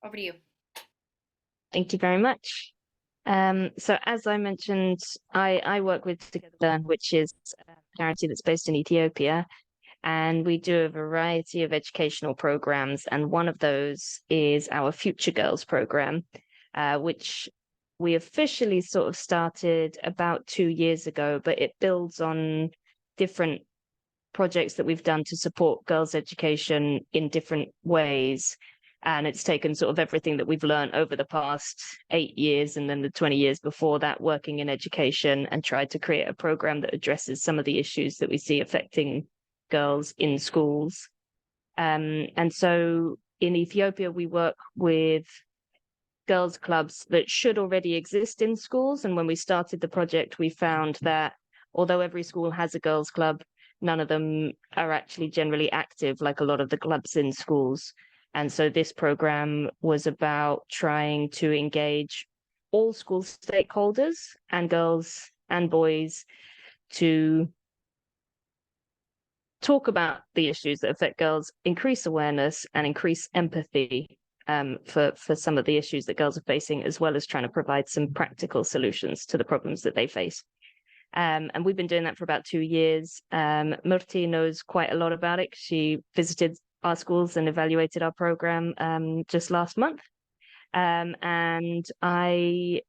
Over to you. Thank you very much. So as I mentioned, I work with Together, which is a charity that's based in Ethiopia, and we do a variety of educational programs. And one of those is our Future Girls program, which we officially sort of started about 2 years ago, but it builds on different projects that we've done to support girls' education in different ways. And it's taken sort of everything that we've learned over the past 8 years and then the 20 years before that working in education and tried to create a program that addresses some of the issues that we see affecting girls in schools. And so in Ethiopia, we work with girls' clubs that should already exist in schools. And when we started the project, we found that although every school has a girls' club, none of them are actually generally active like a lot of the clubs in schools. And so this program was about trying to engage all school stakeholders and girls and boys to talk about the issues that affect girls, increase awareness and increase empathy for some of the issues that girls are facing, as well as trying to provide some practical solutions to the problems that they face. And we've been doing that for about 2 years. Murti knows quite a lot about it. She visited our schools and evaluated our program just last month. And today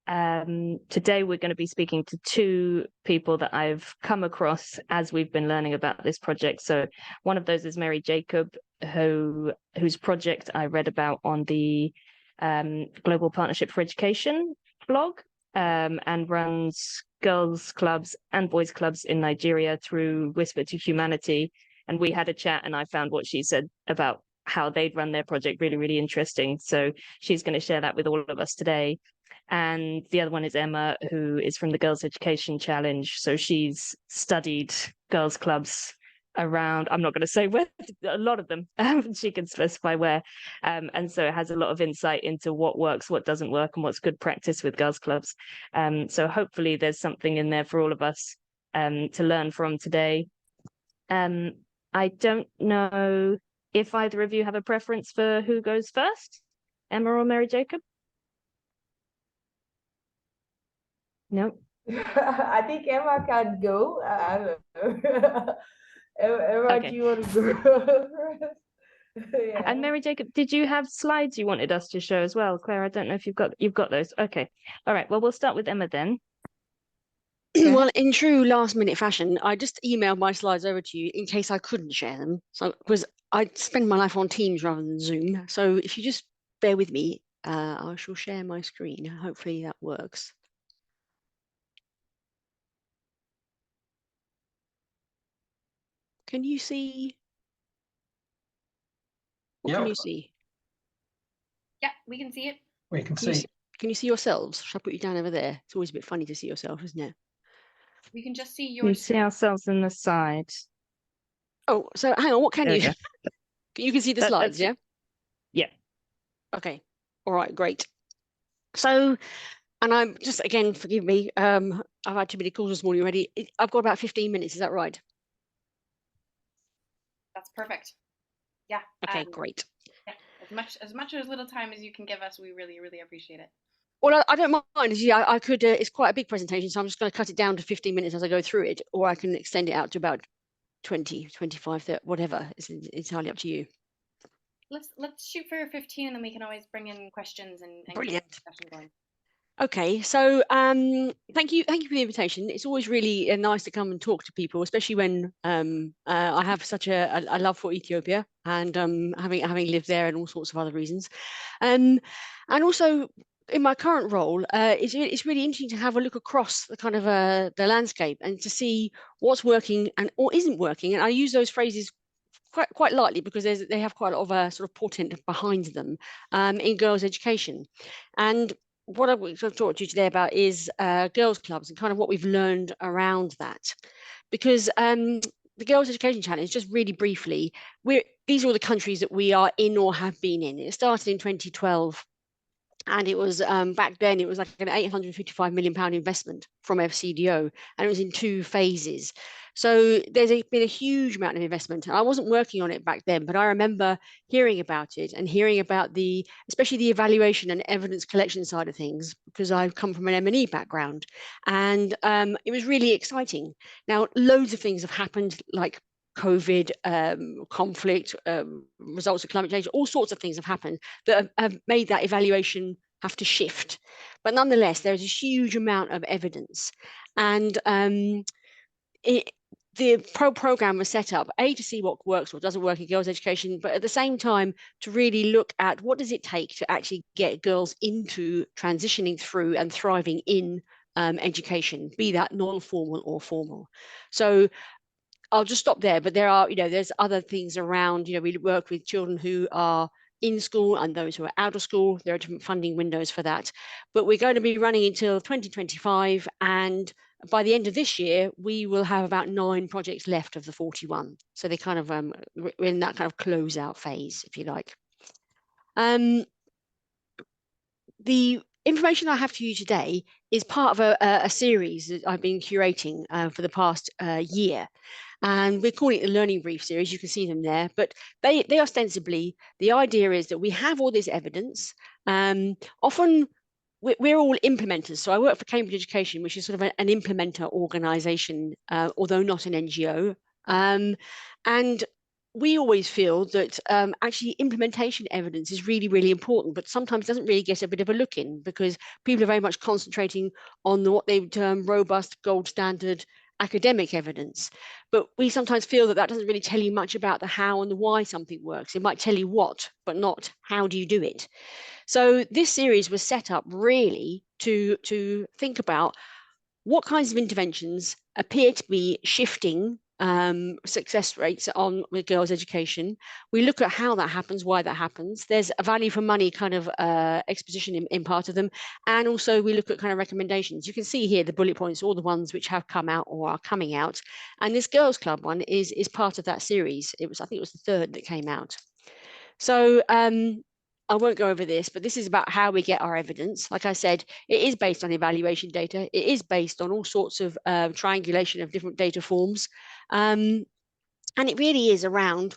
we're going to be speaking to two people that I've come across as we've been learning about this project. So one of those is Mary Jacob, whose project I read about on the Global Partnership for Education blog, and runs girls' clubs and boys' clubs in Nigeria through Whisper to Humanity. And we had a chat and I found what she said about how they'd run their project really, really interesting. So she's going to share that with all of us today. And the other one is Emma, who is from the Girls' Education Challenge. So she's studied girls' clubs around, I'm not going to say where, a lot of them, she can specify where. And so it has a lot of insight into what works, what doesn't work, and what's good practice with girls' clubs. So hopefully there's something in there for all of us to learn from today. I don't know if either of you have a preference for who goes first, Emma or Mary Jacob? No. I think Emma can go. I don't know. Emma, Okay. do you want to go? Yeah. And Mary Jacob, did you have slides you wanted us to show as well? Claire, I don't know if you've got those. Okay. All right. Well, we'll start with Emma then. Well, in true last-minute fashion, I just emailed my slides over to you in case I couldn't share them. So, because I spend my life on Teams rather than Zoom. So if you just bear with me, I shall share my screen. Hopefully that works. Can you see? What can you see? Yeah, we can see it. We can see. Can you see yourselves? Shall I put you down over there? It's always a bit funny to see yourself, isn't it? We can just see your. We see ourselves on the side. Oh, so hang on. What can you? You can see the slides, yeah? Yeah. Okay. All right. Great. So, and I'm just, again, forgive me. I've had too many calls this morning already. I've got about 15 minutes. Is that right? That's perfect. Yeah. Okay. Great. Yeah. As much or as little time as you can give us, we really, really appreciate it. Well, I don't mind. Yeah, I could. It's quite a big presentation, so I'm just going to cut it down to 15 minutes as I go through it, or I can extend it out to about 20, 25, 30, whatever. It's entirely up to you. Let's shoot for 15, and then we can always bring in questions and Brilliant. Get the discussion going. Okay, so thank you for the invitation. It's always really nice to come and talk to people, especially when I have such a love for Ethiopia and having lived there and all sorts of other reasons, and also in my current role, it's really interesting to have a look across the kind of the landscape and to see what's working and or isn't working. And I use those phrases quite lightly because they have quite a lot of sort of portent behind them in girls' education. And what I want to talk to you today about is girls' clubs and kind of what we've learned around that. Because the Girls' Education Challenge, just really briefly, these are all the countries that we are in or have been in. It started in 2012. And it was back then, it was like an £855 million investment from FCDO, and it was in 2 phases. So there's been a huge amount of investment. I wasn't working on it back then, but I remember hearing about it and hearing about especially the evaluation and evidence collection side of things, because I've come from an M&E background, and it was really exciting. Now, loads of things have happened, like COVID, conflict, results of climate change, all sorts of things have happened that have made that evaluation have to shift. But nonetheless, there's a huge amount of evidence. And the program was set up, to see what works, what doesn't work in girls' education, but at the same time, to really look at what does it take to actually get girls into transitioning through and thriving in education, be that non-formal or formal. So I'll just stop there, but there are, there's other things around. We work with children who are in school and those who are out of school. There are different funding windows for that, but we're going to be running until 2025, and by the end of this year, we will have about 9 projects left of the 41. So they kind of we're in that kind of closeout phase, if you like. The information I have for you today is part of a series that I've been curating for the past year. And we're calling it the Learning Brief series. You can see them there, but they ostensibly, the idea is that we have all this evidence. Often we're all implementers. So I work for Cambridge Education, which is sort of an implementer organization, although not an NGO. And we always feel that actually implementation evidence is really, really important, but sometimes doesn't really get a bit of a look in, because people are very much concentrating on what they term robust, gold standard academic evidence. But we sometimes feel that that doesn't really tell you much about the how and the why something works. It might tell you what, but not how do you do it. So this series was set up really to think about what kinds of interventions appear to be shifting success rates on with girls' education. We look at how that happens, why that happens. There's a value for money kind of exposition in part of them. And also we look at kind of recommendations. You can see here the bullet points, all the ones which have come out or are coming out. And this Girls Club one is part of that series. I think it was the 3rd that came out. So I won't go over this, but this is about how we get our evidence. Like I said, it is based on evaluation data. It is based on all sorts of triangulation of different data forms. And it really is around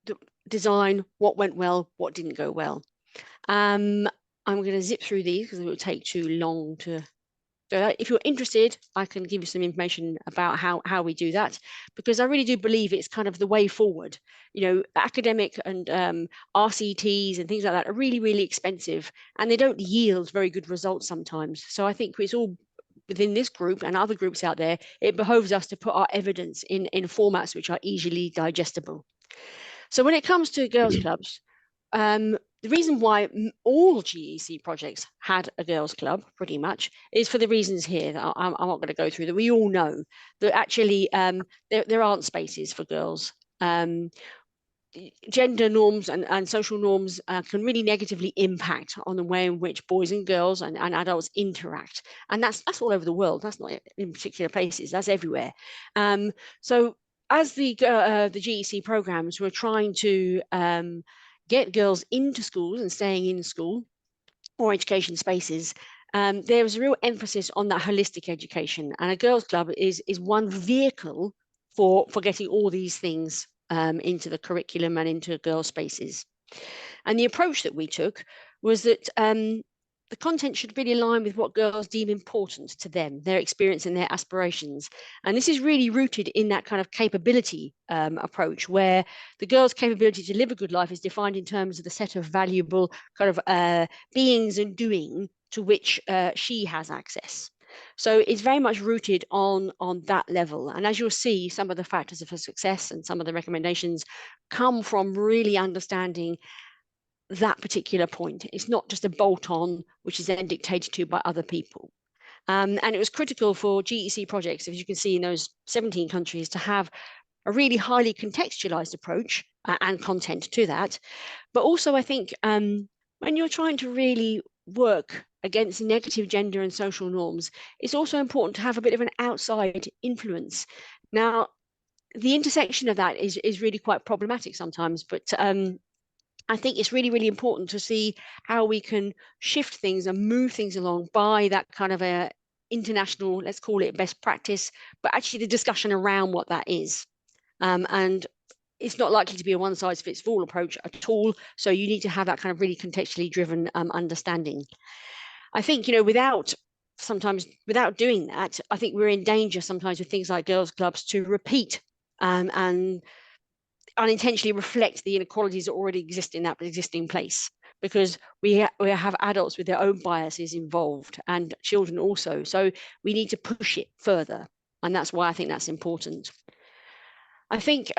the design, what went well, what didn't go well. I'm going to zip through these because it will take too long to go. If you're interested, I can give you some information about how we do that, because I really do believe it's kind of the way forward. Academic and RCTs and things like that are really, really expensive, and they don't yield very good results sometimes. So I think it's all within this group and other groups out there, it behoves us to put our evidence in formats which are easily digestible. So when it comes to girls' clubs, the reason why all GEC projects had a girls' club, pretty much, is for the reasons here that I'm not going to go through, that we all know that actually there aren't spaces for girls. Gender norms and social norms can really negatively impact on the way in which boys and girls and adults interact. And that's all over the world. That's not in particular places, that's everywhere. So as the GEC programs were trying to get girls into schools and staying in school or education spaces, there was a real emphasis on that holistic education. And a girls' club is one vehicle for getting all these things into the curriculum and into girls' spaces. And the approach that we took was that the content should really align with what girls deem important to them, their experience and their aspirations. And this is really rooted in that kind of capability approach, where the girl's capability to live a good life is defined in terms of the set of valuable kind of beings and doing to which she has access. So it's very much rooted on that level. And as you'll see, some of the factors of success and some of the recommendations come from really understanding that particular point. It's not just a bolt-on, which is then dictated to by other people. And it was critical for GEC projects, as you can see in those 17 countries, to have a really highly contextualized approach and content to that. But also, I think when you're trying to really work against negative gender and social norms, it's also important to have a bit of an outside influence. Now, the intersection of that is really quite problematic sometimes, but I think it's really, really important to see how we can shift things and move things along by that kind of a international, let's call it best practice, but actually the discussion around what that is. And it's not likely to be a one-size-fits-all approach at all. So you need to have that kind of really contextually driven understanding. I think, without doing that, I think we're in danger sometimes with things like girls' clubs to repeat and unintentionally reflect the inequalities that already exist in that existing place, because we have adults with their own biases involved and children also. So we need to push it further. And that's why I think that's important. I think,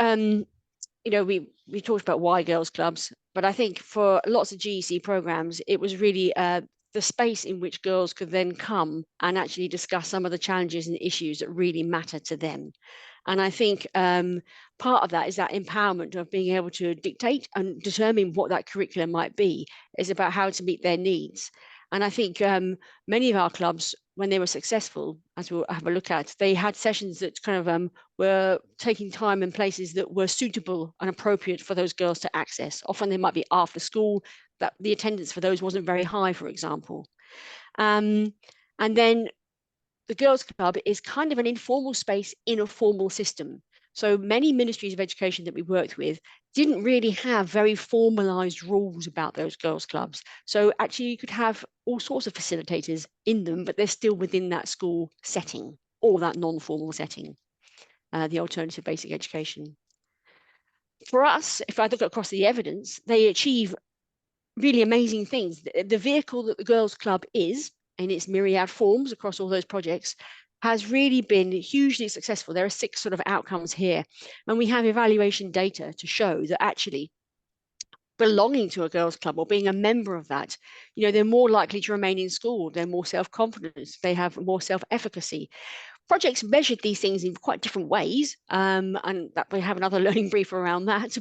we talked about why girls' clubs, but I think for lots of GEC programs, it was really the space in which girls could then come and actually discuss some of the challenges and issues that really matter to them. And I think part of that is that empowerment of being able to dictate and determine what that curriculum might be, is about how to meet their needs. And I think many of our clubs, when they were successful, as we'll have a look at, they had sessions that kind of were taking time in places that were suitable and appropriate for those girls to access. Often they might be after school, that the attendance for those wasn't very high, for example. And then the Girls' Club is kind of an informal space in a formal system. So many ministries of education that we worked with didn't really have very formalized rules about those girls' clubs. So actually you could have all sorts of facilitators in them, but they're still within that school setting or that non-formal setting, the alternative basic education. For us, if I look across the evidence, they achieve really amazing things. The vehicle that the Girls' Club is, in its myriad forms across all those projects, has really been hugely successful. There are 6 sort of outcomes here, and we have evaluation data to show that actually belonging to a girls' club or being a member of that, they're more likely to remain in school, they're more self-confident, they have more self-efficacy. Projects measured these things in quite different ways, and that we have another learning brief around that,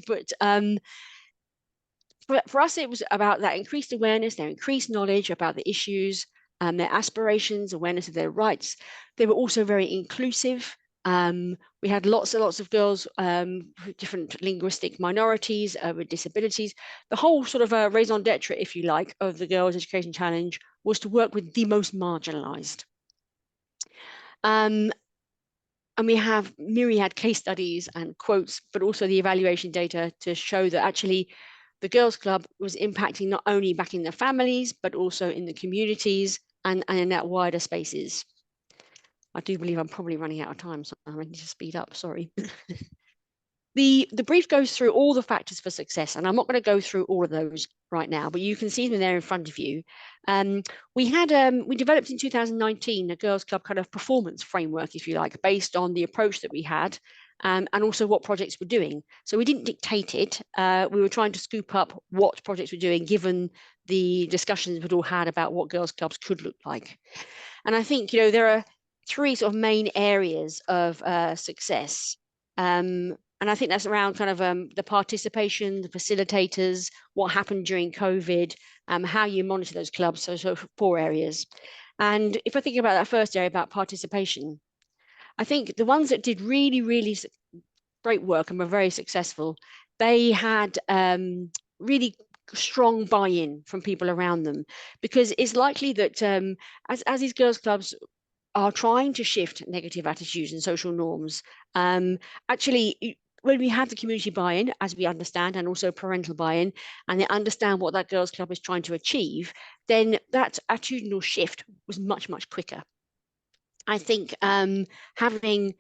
but for us, it was about that increased awareness, their increased knowledge about the issues, their aspirations, awareness of their rights. They were also very inclusive. We had lots and lots of girls, different linguistic minorities, with disabilities. The whole sort of raison d'etre, if you like, of the Girls' Education Challenge was to work with the most marginalised. And we have myriad case studies and quotes, but also the evaluation data to show that actually the Girls' Club was impacting not only back in their families, but also in the communities and in that wider spaces. I do believe I'm probably running out of time, so I need to speed up, sorry. The brief goes through all the factors for success, and I'm not going to go through all of those right now, but you can see them there in front of you. We developed in 2019 a Girls' Club kind of performance framework, if you like, based on the approach that we had. And also what projects we're doing. So we didn't dictate it. We were trying to scoop up what projects we're doing, given the discussions we'd all had about what girls' clubs could look like. And I think, there are 3 sort of main areas of success. And I think that's around kind of the participation, the facilitators, what happened during COVID, how you monitor those clubs, so 4 areas. And if I think about that first area about participation, I think the ones that did really, really great work and were very successful, they had really strong buy-in from people around them, because it's likely that as these girls' clubs are trying to shift negative attitudes and social norms, actually, when we have the community buy-in, as we understand, and also parental buy-in, and they understand what that girls' club is trying to achieve, then that attitudinal shift was much, much quicker. I think having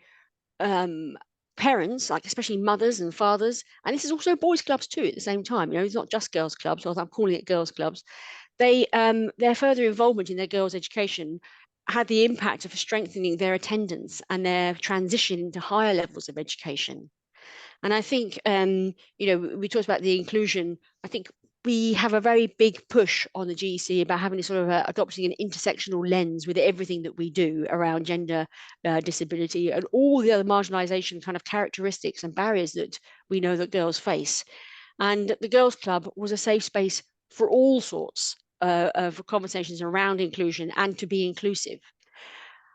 parents, like especially mothers and fathers, and this is also boys' clubs too at the same time, it's not just girls' clubs, although I'm calling it girls' clubs, their further involvement in their girls' education had the impact of strengthening their attendance and their transition into higher levels of education. And I think, we talked about the inclusion. I think we have a very big push on the GEC about having sort of adopting an intersectional lens with everything that we do around gender, disability, and all the other marginalisation kind of characteristics and barriers that we know that girls face. And the Girls' Club was a safe space for all sorts of conversations around inclusion and to be inclusive.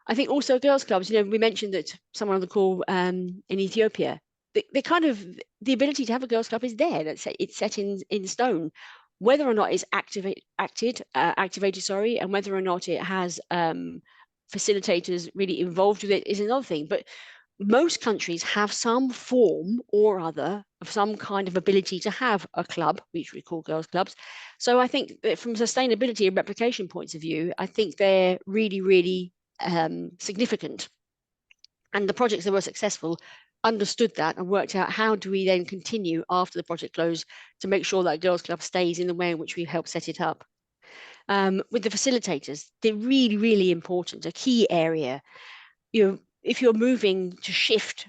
I think also girls' clubs, we mentioned that someone on the call in Ethiopia, the kind of the ability to have a girls' club is there. It's set in stone. Whether or not it's activated, and whether or not it has facilitators really involved with it is another thing. But most countries have some form or other of some kind of ability to have a club, which we call girls' clubs. So I think that from sustainability and replication points of view, I think they're really, really significant. And the projects that were successful understood that and worked out how do we then continue after the project closed to make sure that girls' club stays in the way in which we helped set it up. With the facilitators, they're really, really important, a key area. If you're moving to shift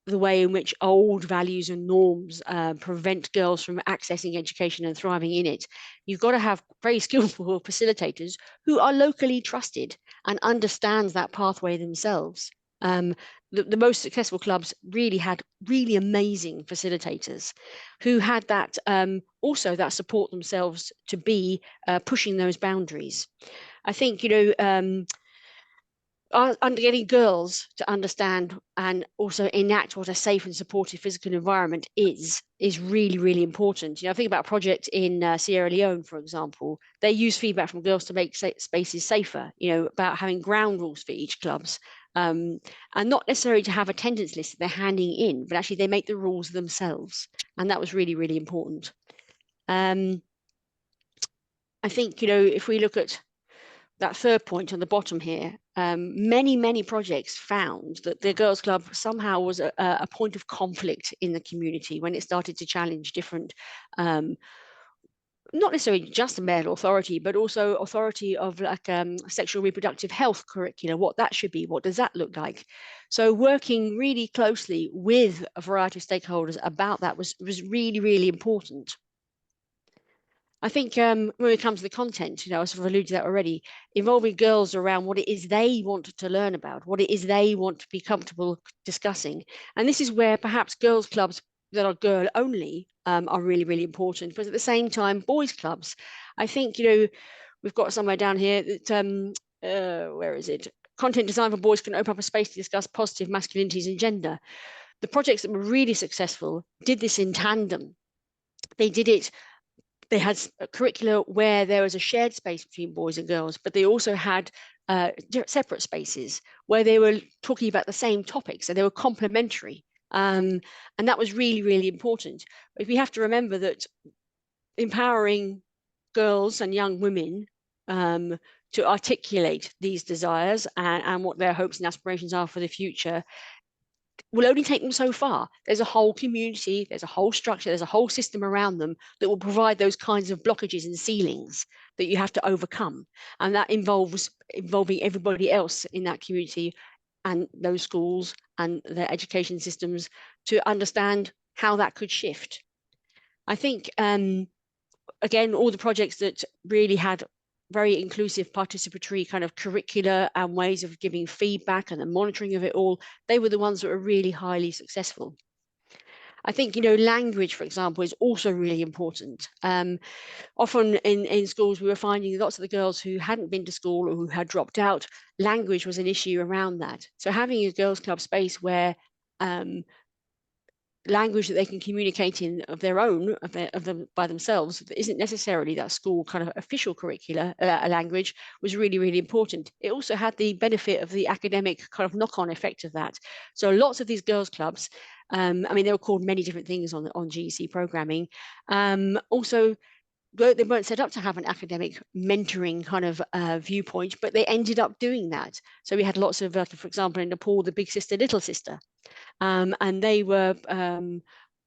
the way in which old values and norms prevent girls from accessing education and thriving in it, you've got to have very skillful facilitators who are locally trusted and understands that pathway themselves. The most successful clubs really had really amazing facilitators who had that also that support themselves to be pushing those boundaries. I think, getting girls to understand and also enact what a safe and supportive physical environment is really, really important. I think about a project in Sierra Leone, for example. They use feedback from girls to make spaces safer, about having ground rules for each clubs, and not necessarily to have attendance lists that they're handing in, but actually they make the rules themselves. And that was really, really important. I think, if we look at that third point on the bottom here, many projects found that the girls' club somehow was a point of conflict in the community when it started to challenge different, not necessarily just a male authority, but also authority of like sexual reproductive health curricula, what that should be, what does that look like? So working really closely with a variety of stakeholders about that was really, really important. I think when it comes to the content, I sort of alluded to that already, involving girls around what it is they want to learn about, what it is they want to be comfortable discussing. And this is where perhaps girls' clubs that are girl only are really, really important. But at the same time, boys' clubs, I think, we've got somewhere down here that, where is it? Content design for boys can open up a space to discuss positive masculinities and gender. The projects that were really successful did this in tandem. They did it. They had a curricula where there was a shared space between boys and girls, but they also had separate spaces where they were talking about the same topics, and they were complementary. And that was really, really important. But we have to remember that empowering girls and young women to articulate these desires and what their hopes and aspirations are for the future will only take them so far. There's a whole community, there's a whole structure, there's a whole system around them that will provide those kinds of blockages and ceilings that you have to overcome. And that involves involving everybody else in that community and those schools and their education systems to understand how that could shift. I think, again, all the projects that really had very inclusive participatory kind of curricula and ways of giving feedback and the monitoring of it all, they were the ones that were really highly successful. I think, language, for example, is also really important. Often in schools, we were finding lots of the girls who hadn't been to school or who had dropped out, language was an issue around that. So having a girls' club space where language that they can communicate in of their own, of them by themselves, that isn't necessarily that school kind of official curricula language, was really, really important. It also had the benefit of the academic kind of knock-on effect of that. So lots of these girls' clubs, I mean, they were called many different things on GEC programming. Also, they weren't set up to have an academic mentoring kind of viewpoint, but they ended up doing that. So we had lots of, for example, in Nepal, the big sister, little sister. And they were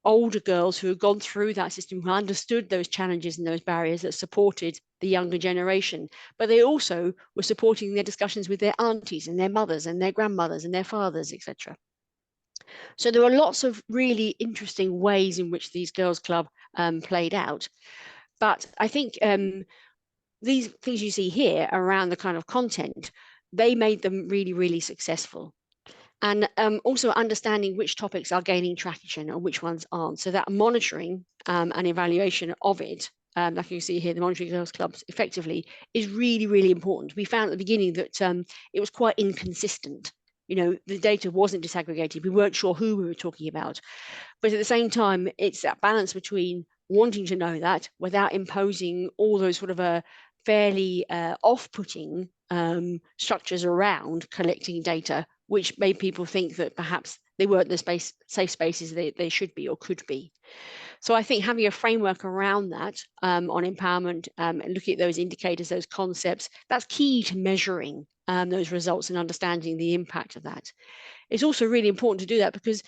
older girls who had gone through that system, who understood those challenges and those barriers, that supported the younger generation. But they also were supporting their discussions with their aunties and their mothers and their grandmothers and their fathers, etc. So there were lots of really interesting ways in which these girls' club played out. But I think these things you see here around the kind of content, they made them really, really successful. And also understanding which topics are gaining traction and which ones aren't. So that monitoring and evaluation of it, like you see here, the monitoring girls' clubs effectively, is really, really important. We found at the beginning that it was quite inconsistent. The data wasn't disaggregated. We weren't sure who we were talking about. But at the same time, it's that balance between wanting to know that without imposing all those sort of fairly off-putting structures around collecting data, which made people think that perhaps they weren't the safe spaces they should be or could be. So I think having a framework around that on empowerment and looking at those indicators, those concepts, that's key to measuring those results and understanding the impact of that. It's also really important to do that because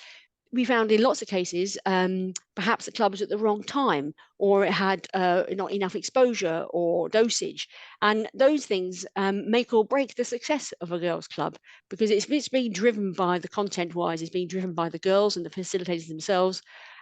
we found in lots of cases, perhaps the club was at the wrong time, or it had not enough exposure or dosage. And those things make or break the success of a girls' club, because it's being driven by the content-wise, it's being driven by the girls and the facilitators themselves.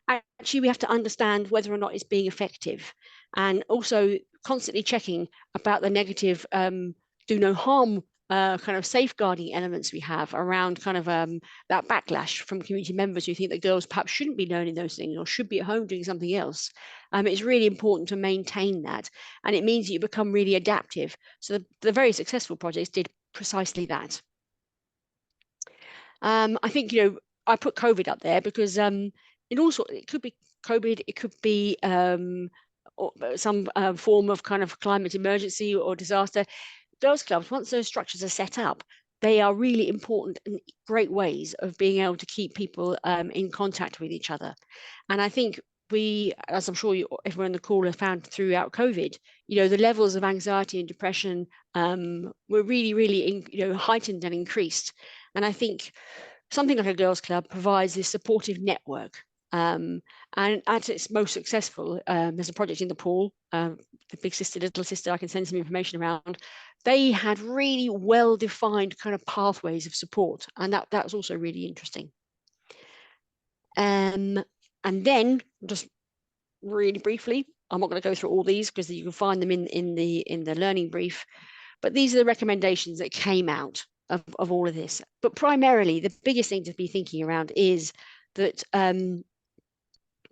Actually, we have to understand whether or not it's being effective, and also constantly checking about the negative do no harm kind of safeguarding elements we have around kind of that backlash from community members who think that girls perhaps shouldn't be learning those things or should be at home doing something else. It's really important to maintain that, and it means that you become really adaptive. So the very successful projects did precisely that. I think, you know, I put COVID up there because it could be COVID, it could be some form of kind of climate emergency or disaster. Girls' clubs, once those structures are set up, they are really important and great ways of being able to keep people in contact with each other. And I think we, as I'm sure everyone on the call has found throughout COVID, you know, the levels of anxiety and depression were really, heightened and increased. And I think something like a girls' club provides this supportive network. And at its most successful, there's a project in the pool, the Big Sister, Little Sister, I can send some information around. They had really well-defined kind of pathways of support, and that was also really interesting. And then, just really briefly, I'm not going to go through all these because you can find them in the learning brief, but these are the recommendations that came out of all of this. But primarily, the biggest thing to be thinking around is that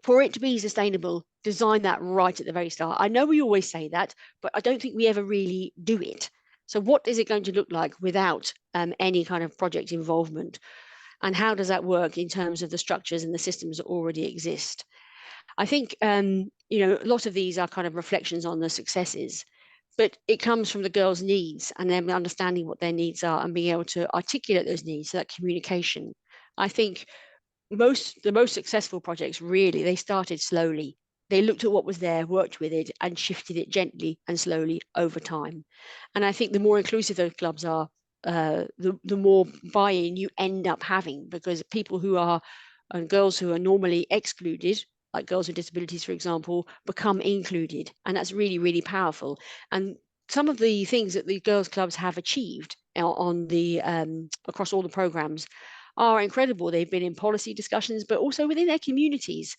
for it to be sustainable, design that right at the very start. I know we always say that, but I don't think we ever really do it. So what is it going to look like without any kind of project involvement? And how does that work in terms of the structures and the systems that already exist? I think, a lot of these are kind of reflections on the successes, but it comes from the girls' needs and them understanding what their needs are and being able to articulate those needs, so that communication. I think the most successful projects, really, they started slowly. They looked at what was there, worked with it, and shifted it gently and slowly over time. And I think the more inclusive those clubs are, the more buy-in you end up having, because people who are, and girls who are normally excluded, like girls with disabilities, for example, become included. And that's really, really powerful. And some of the things that the girls' clubs have achieved on the across all the programs are incredible. They've been in policy discussions, but also within their communities,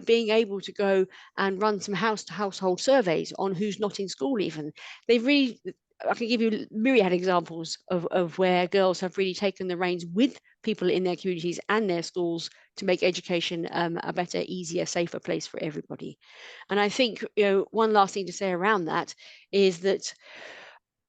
being able to go and run some house-to-household surveys on who's not in school even. They've really, I can give you myriad examples of where girls have really taken the reins with people in their communities and their schools to make education a better, easier, safer place for everybody. And I think, one last thing to say around that is that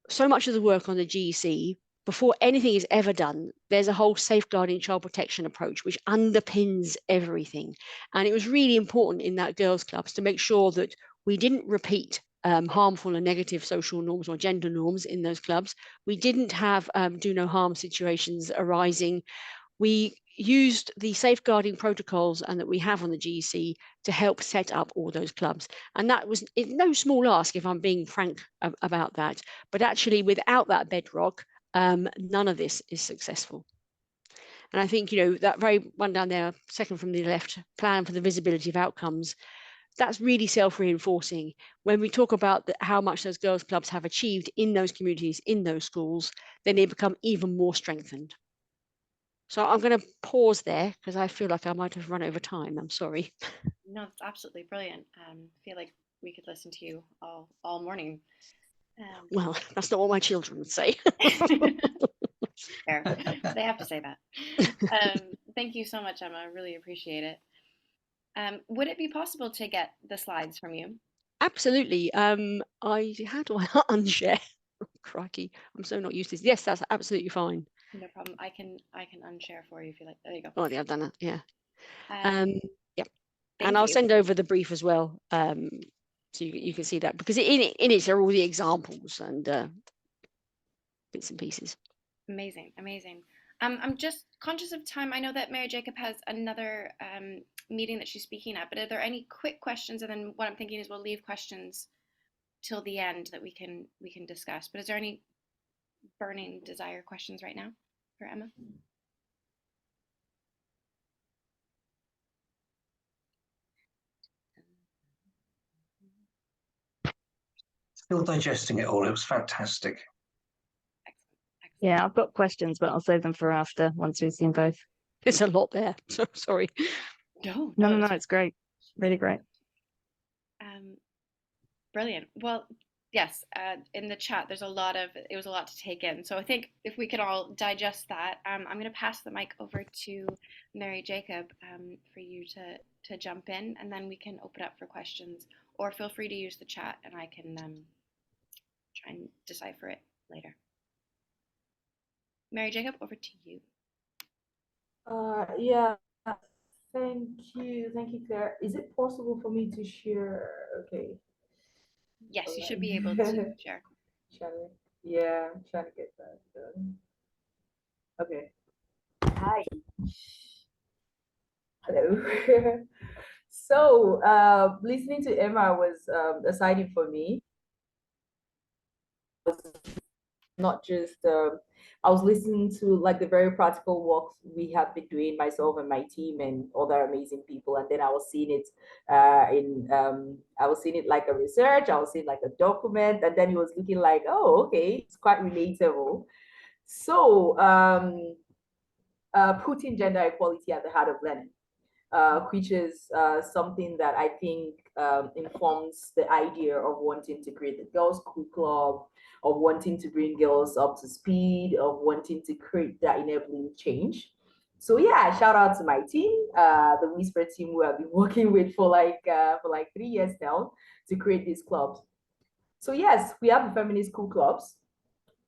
so much of the work on the GEC, before anything is ever done, there's a whole safeguarding child protection approach which underpins everything. And it was really important in that girls' clubs to make sure that we didn't repeat harmful and negative social norms or gender norms in those clubs. We didn't have do no harm situations arising. We used the safeguarding protocols and that we have on the GEC to help set up all those clubs. And that was no small ask, if I'm being frank about that. But actually, without that bedrock, none of this is successful. And I think, that very one down there, second from the left, plan for the visibility of outcomes, that's really self-reinforcing. When we talk about how much those girls' clubs have achieved in those communities, in those schools, then they become even more strengthened. So I'm going to pause there because I feel like I might have run over time. I'm sorry. No, it's absolutely brilliant. I feel like we could listen to you all morning. Well, that's not what my children would say. Fair. They have to say that. Thank you so much, Emma. I really appreciate it. Would it be possible to get the slides from you? Absolutely. How do I unshare? Oh, crikey, I'm so not used to this. Yes, that's absolutely fine. No problem. I can unshare for you if you like. There you go. Oh, yeah, I've done it. Yeah. Yeah. And I'll send over the brief as well. So you can see that, because in it are all the examples and bits and pieces. Amazing, amazing. I'm just conscious of time. I know that Mary Jacob has another meeting that she's speaking at, but are there any quick questions? And then what I'm thinking is we'll leave questions till the end that we can discuss. But is there any burning desire questions right now for Emma? Still digesting it all. It was fantastic. Excellent. Yeah, I've got questions, but I'll save them for after, once we've seen both. There's a lot there. So sorry. No, it's great. Really great. Brilliant. Well, yes, in the chat, it was a lot to take in. So I think if we could all digest that, I'm going to pass the mic over to Mary Jacob for you to jump in, and then we can open up for questions, or feel free to use the chat and I can try and decipher it later. Mary Jacob, over to you. Yeah, thank you, Claire. Is it possible for me to share? Okay. Yes, you should be able to share. Yeah, I'm trying to get that done. Okay. Hi. Hello. So, listening to Emma was exciting for me. Not just I was listening to like the very practical work we have been doing, myself and my team and other amazing people, and then I was seeing it I was seeing it like a research, I was seeing like a document, and then it was looking like, oh, okay, it's quite relatable. So putting gender equality at the heart of learning, which is something that I think informs the idea of wanting to create the Girls' School Club, of wanting to bring girls up to speed, of wanting to create that enabling change. So yeah, shout out to my team, the Whisper team, who I've been working with for like 3 years now to create these clubs. So yes, we have the feminist school clubs.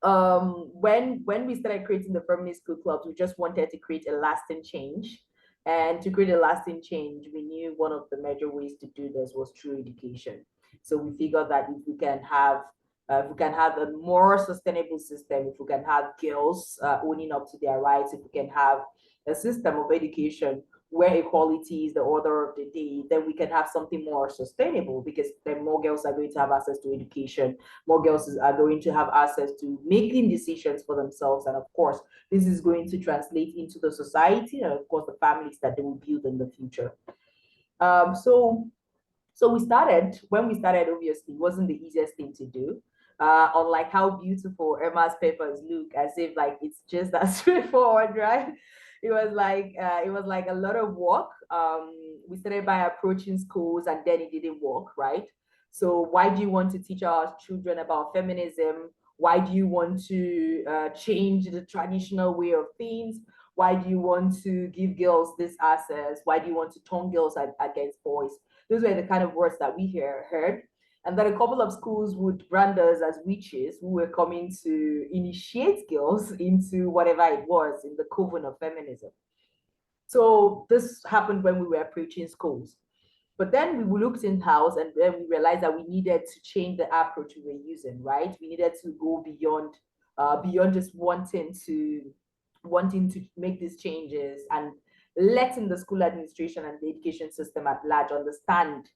When we started creating the feminist school clubs, we just wanted to create a lasting change. And to create a lasting change, we knew one of the major ways to do this was through education. So we figured that if we can have a more sustainable system, if we can have girls owning up to their rights, if we can have a system of education where equality is the order of the day, then we can have something more sustainable, because then more girls are going to have access to education, more girls are going to have access to making decisions for themselves. And of course, this is going to translate into the society and of course the families that they will build in the future. So when we started, obviously, it wasn't the easiest thing to do. Unlike how beautiful Emma's papers look, as if like it's just that straightforward, right? It was like a lot of work. We started by approaching schools, and then it didn't work, right? So why do you want to teach our children about feminism? Why do you want to change the traditional way of things? Why do you want to give girls this access? Why do you want to turn girls against boys? Those were the kind of words that we heard. And then a couple of schools would brand us as witches who were coming to initiate girls into whatever it was in the coven of feminism. So this happened when we were preaching schools. But then we looked in-house, and then we realized that we needed to change the approach we were using, right? We needed to go beyond just wanting to make these changes and letting the school administration and the education system at large understand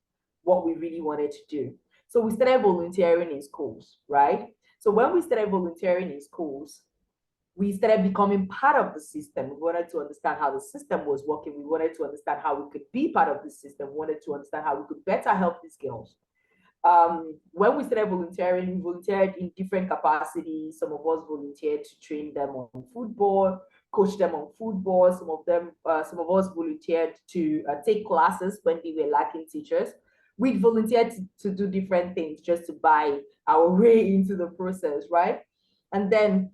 what we really wanted to do. So we started volunteering in schools, right? So when we started volunteering in schools, we started becoming part of the system. We wanted to understand how the system was working. We wanted to understand how we could be part of the system. We wanted to understand how we could better help these girls. When we started volunteering, we volunteered in different capacities. Some of us volunteered to train them on football, coach them on football. Some of us volunteered to take classes when we were lacking teachers. We volunteered to do different things just to buy our way into the process, right? And then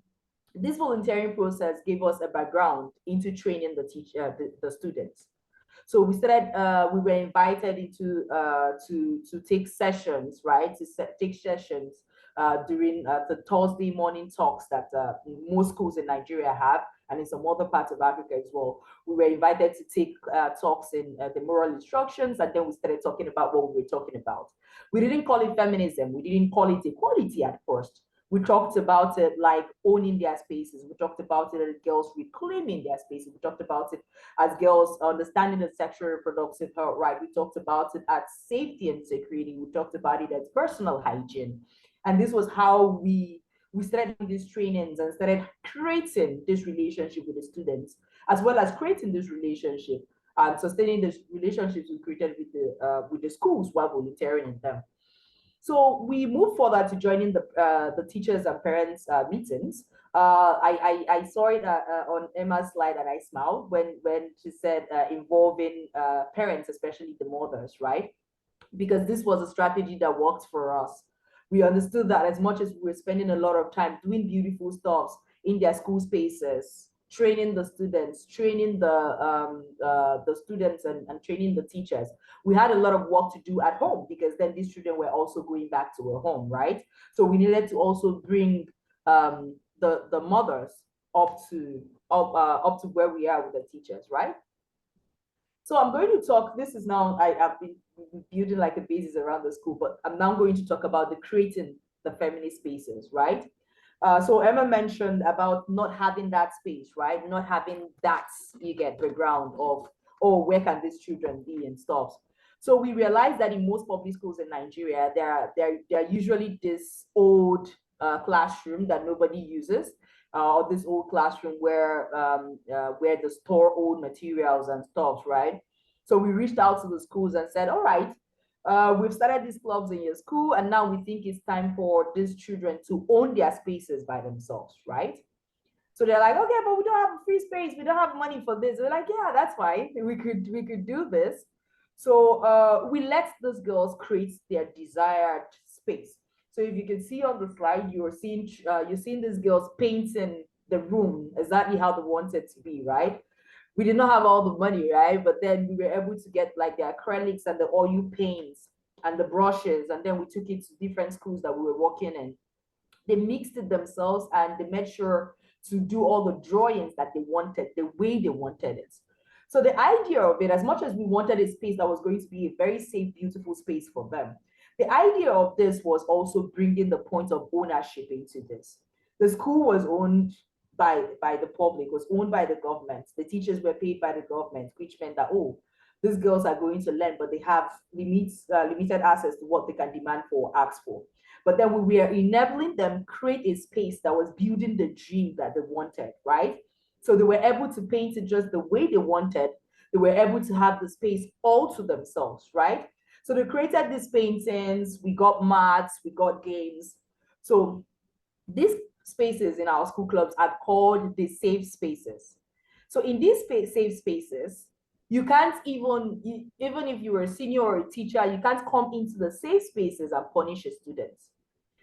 this volunteering process gave us a background into training the students. So we were invited into to take sessions, right? Take sessions during the Thursday morning talks that most schools in Nigeria have. and in some other parts of Africa as well. We were invited to take talks in the moral instructions, and then we started talking about what we were talking about. We didn't call it feminism. We didn't call it equality at first. We talked about it like owning their spaces. We talked about it as girls reclaiming their spaces. We talked about it as girls understanding the sexual reproductive health right. We talked about it as safety and security. We talked about it as personal hygiene. And this was how we started these trainings and started creating this relationship with the students, as well as creating this relationship and sustaining the relationships we created with the schools while volunteering in them. So we moved further to joining the teachers and parents meetings. I saw it on Emma's slide, and I smiled when she said involving parents, especially the mothers, right? Because this was a strategy that worked for us. We understood that as much as we were spending a lot of time doing beautiful stuff in their school spaces, training the students, training the students and training the teachers, we had a lot of work to do at home, because then these children were also going back to a home, right? So we needed to also bring the mothers up to where we are with the teachers, right? So I'm going to talk, this is now, I've been building like a basis around the school, but I'm now going to talk about the creating the feminist spaces, right? So Emma mentioned about not having that space, right? Not having that, you get the ground of, oh, where can these children be and stuff. So we realized that in most public schools in Nigeria, there are usually this old classroom that nobody uses, or this old classroom where they store old materials and stuff, right? So we reached out to the schools and said, all right, we've started these clubs in your school, and now we think it's time for these children to own their spaces by themselves, right? So they're like, okay, but we don't have a free space, we don't have money for this. We're like, yeah, that's fine, we could do this. So we let those girls create their desired space. So if you can see on the slide, you're seeing these girls painting the room exactly how they want it to be, right? We did not have all the money, right? But then we were able to get like the acrylics and the oil paints and the brushes, and then we took it to different schools that we were working in. They mixed it themselves, and they made sure to do all the drawings that they wanted, the way they wanted it. So the idea of it, as much as we wanted a space that was going to be a very safe, beautiful space for them, the idea of this was also bringing the point of ownership into this. The school was owned by the public, was owned by the government. The teachers were paid by the government, which meant that, oh, these girls are going to learn, but they have limited access to what they can demand for or ask for. But then we were enabling them create a space that was building the dream that they wanted, right? So they were able to paint it just the way they wanted. They were able to have the space all to themselves, right? So they created these paintings, we got mats, we got games. So these spaces in our school clubs are called the safe spaces. So in these safe spaces, you can't even if you were a senior or a teacher, you can't come into the safe spaces and punish a student.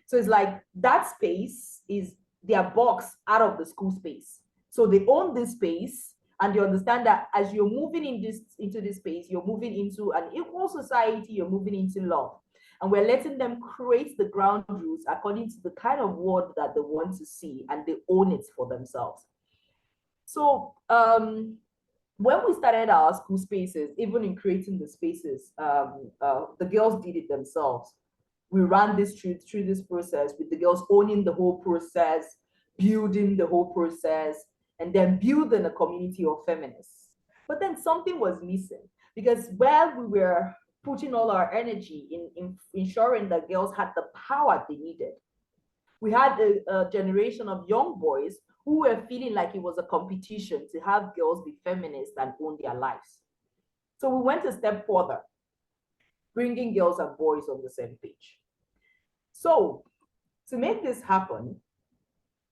So it's like that space is their box out of the school space. So they own this space, and you understand that as you're moving into this space, you're moving into an equal society, you're moving into love. And we're letting them create the ground rules according to the kind of world that they want to see, and they own it for themselves. So when we started our school spaces, even in creating the spaces, the girls did it themselves. We ran this through this process with the girls owning the whole process, building the whole process, and then building a community of feminists. But then something was missing, because while we were putting all our energy in ensuring that girls had the power they needed, we had a generation of young boys who were feeling like it was a competition to have girls be feminists and own their lives. So we went a step further, bringing girls and boys on the same page. So to make this happen,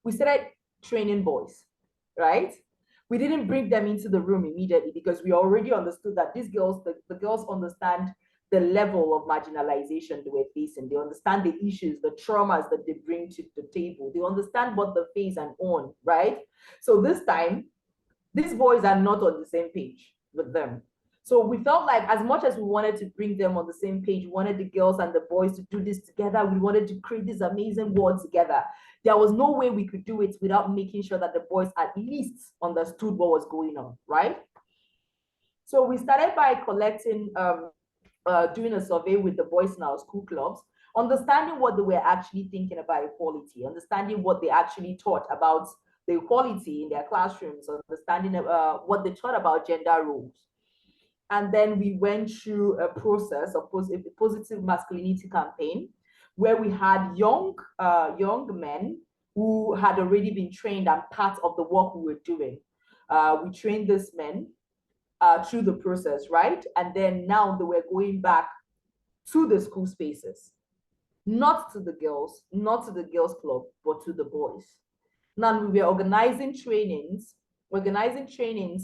we started training boys, right? We didn't bring them into the room immediately, because we already understood that these girls, the girls understand the level of marginalization they were facing. They understand the issues, the traumas that they bring to the table. They understand what they face and own, right? So this time, these boys are not on the same page with them. So we felt like as much as we wanted to bring them on the same page, we wanted the girls and the boys to do this together. We wanted to create this amazing world together. There was no way we could do it without making sure that the boys at least understood what was going on, right? So we started by collecting, doing a survey with the boys in our school clubs, understanding what they were actually thinking about equality, understanding what they actually thought about the equality in their classrooms, understanding what they thought about gender roles. And then we went through a process of a positive masculinity campaign, where we had young men who had already been trained and part of the work we were doing. We trained these men through the process, right? And then now they were going back to the school spaces, not to the girls, not to the girls' club, but to the boys. Now we were organizing trainings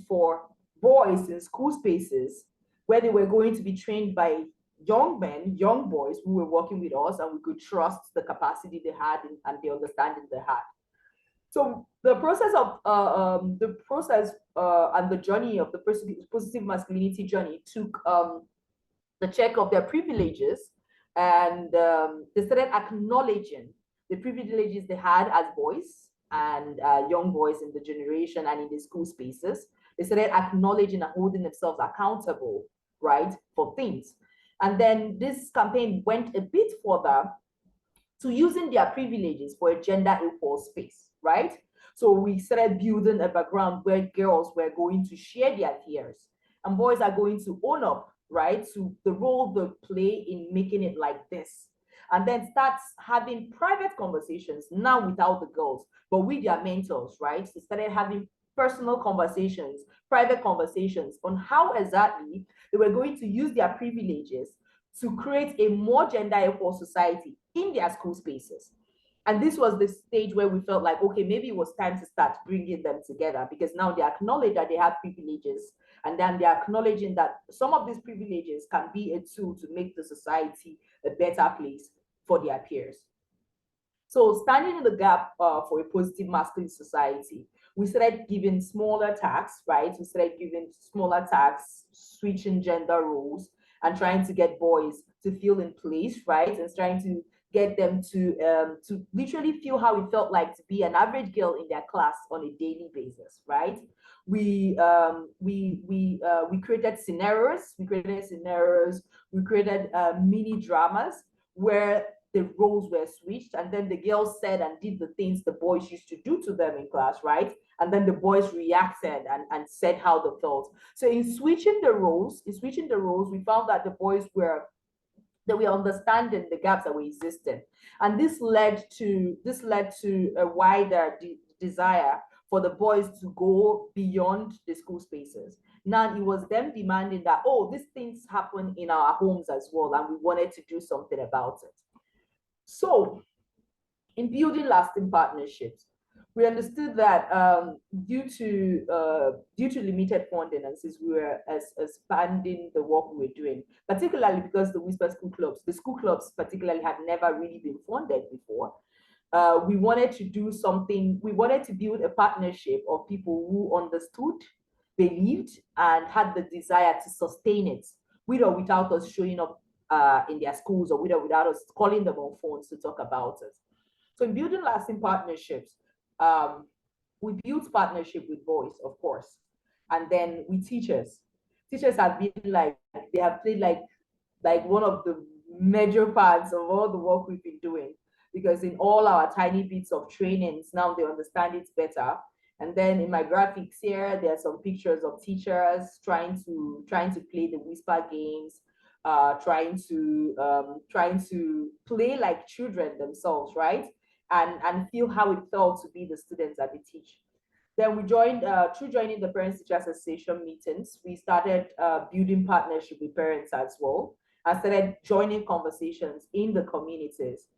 for boys in school spaces where they were going to be trained by young men, young boys who were working with us, and we could trust the capacity they had and the understanding they had. So the process and the journey of the positive masculinity journey took the check of their privileges, and they started acknowledging the privileges they had as boys and young boys in the generation and in the school spaces. They started acknowledging and holding themselves accountable, right, for things. And then this campaign went a bit further to using their privileges for a gender equal space, right? So we started building a background where girls were going to share their fears and boys are going to own up, right, to the role they play in making it like this. And then starts having private conversations, now without the girls, but with their mentors, right? They started having personal conversations, private conversations on how exactly they were going to use their privileges to create a more gender equal society in their school spaces. And this was the stage where we felt like, okay, maybe it was time to start bringing them together, because now they acknowledge that they have privileges, and then they're acknowledging that some of these privileges can be a tool to make the society a better place for their peers. So standing in the gap for a positive masculine society, we started giving smaller tasks, right? We started giving smaller tasks, switching gender roles, and trying to get boys to feel in place, right? And trying to get them to literally feel how it felt like to be an average girl in their class on a daily basis, right? We created scenarios. We created mini dramas where the roles were switched, and then the girls said and did the things the boys used to do to them in class, right? And then the boys reacted and said how they felt. So in switching the roles, we found that the boys were understanding the gaps that were existing, and this led to a wider desire for the boys to go beyond the school spaces. Now it was them demanding that, oh, these things happen in our homes as well, and we wanted to do something about it. So in building lasting partnerships, we understood that due to limited funding, and since we were expanding the work we were doing, particularly because the school clubs particularly had never really been funded before, we wanted to do something. We wanted to build a partnership of people who understood, believed, and had the desire to sustain it, with or without us showing up in their schools, or with or without us calling them on phones to talk about it. So in building lasting partnerships, we built partnership with boys, of course, and then with teachers. Teachers have been they have played like one of the major parts of all the work we've been doing, because in all our tiny bits of trainings, now they understand it better. And then in my graphics here, there are some pictures of teachers trying to play the whisper games, trying to play like children themselves, right? And feel how it felt to be the students that they teach. Then we joined, through joining the Parents Teacher Association meetings, we started building partnership with parents as well, and started joining conversations in the communities.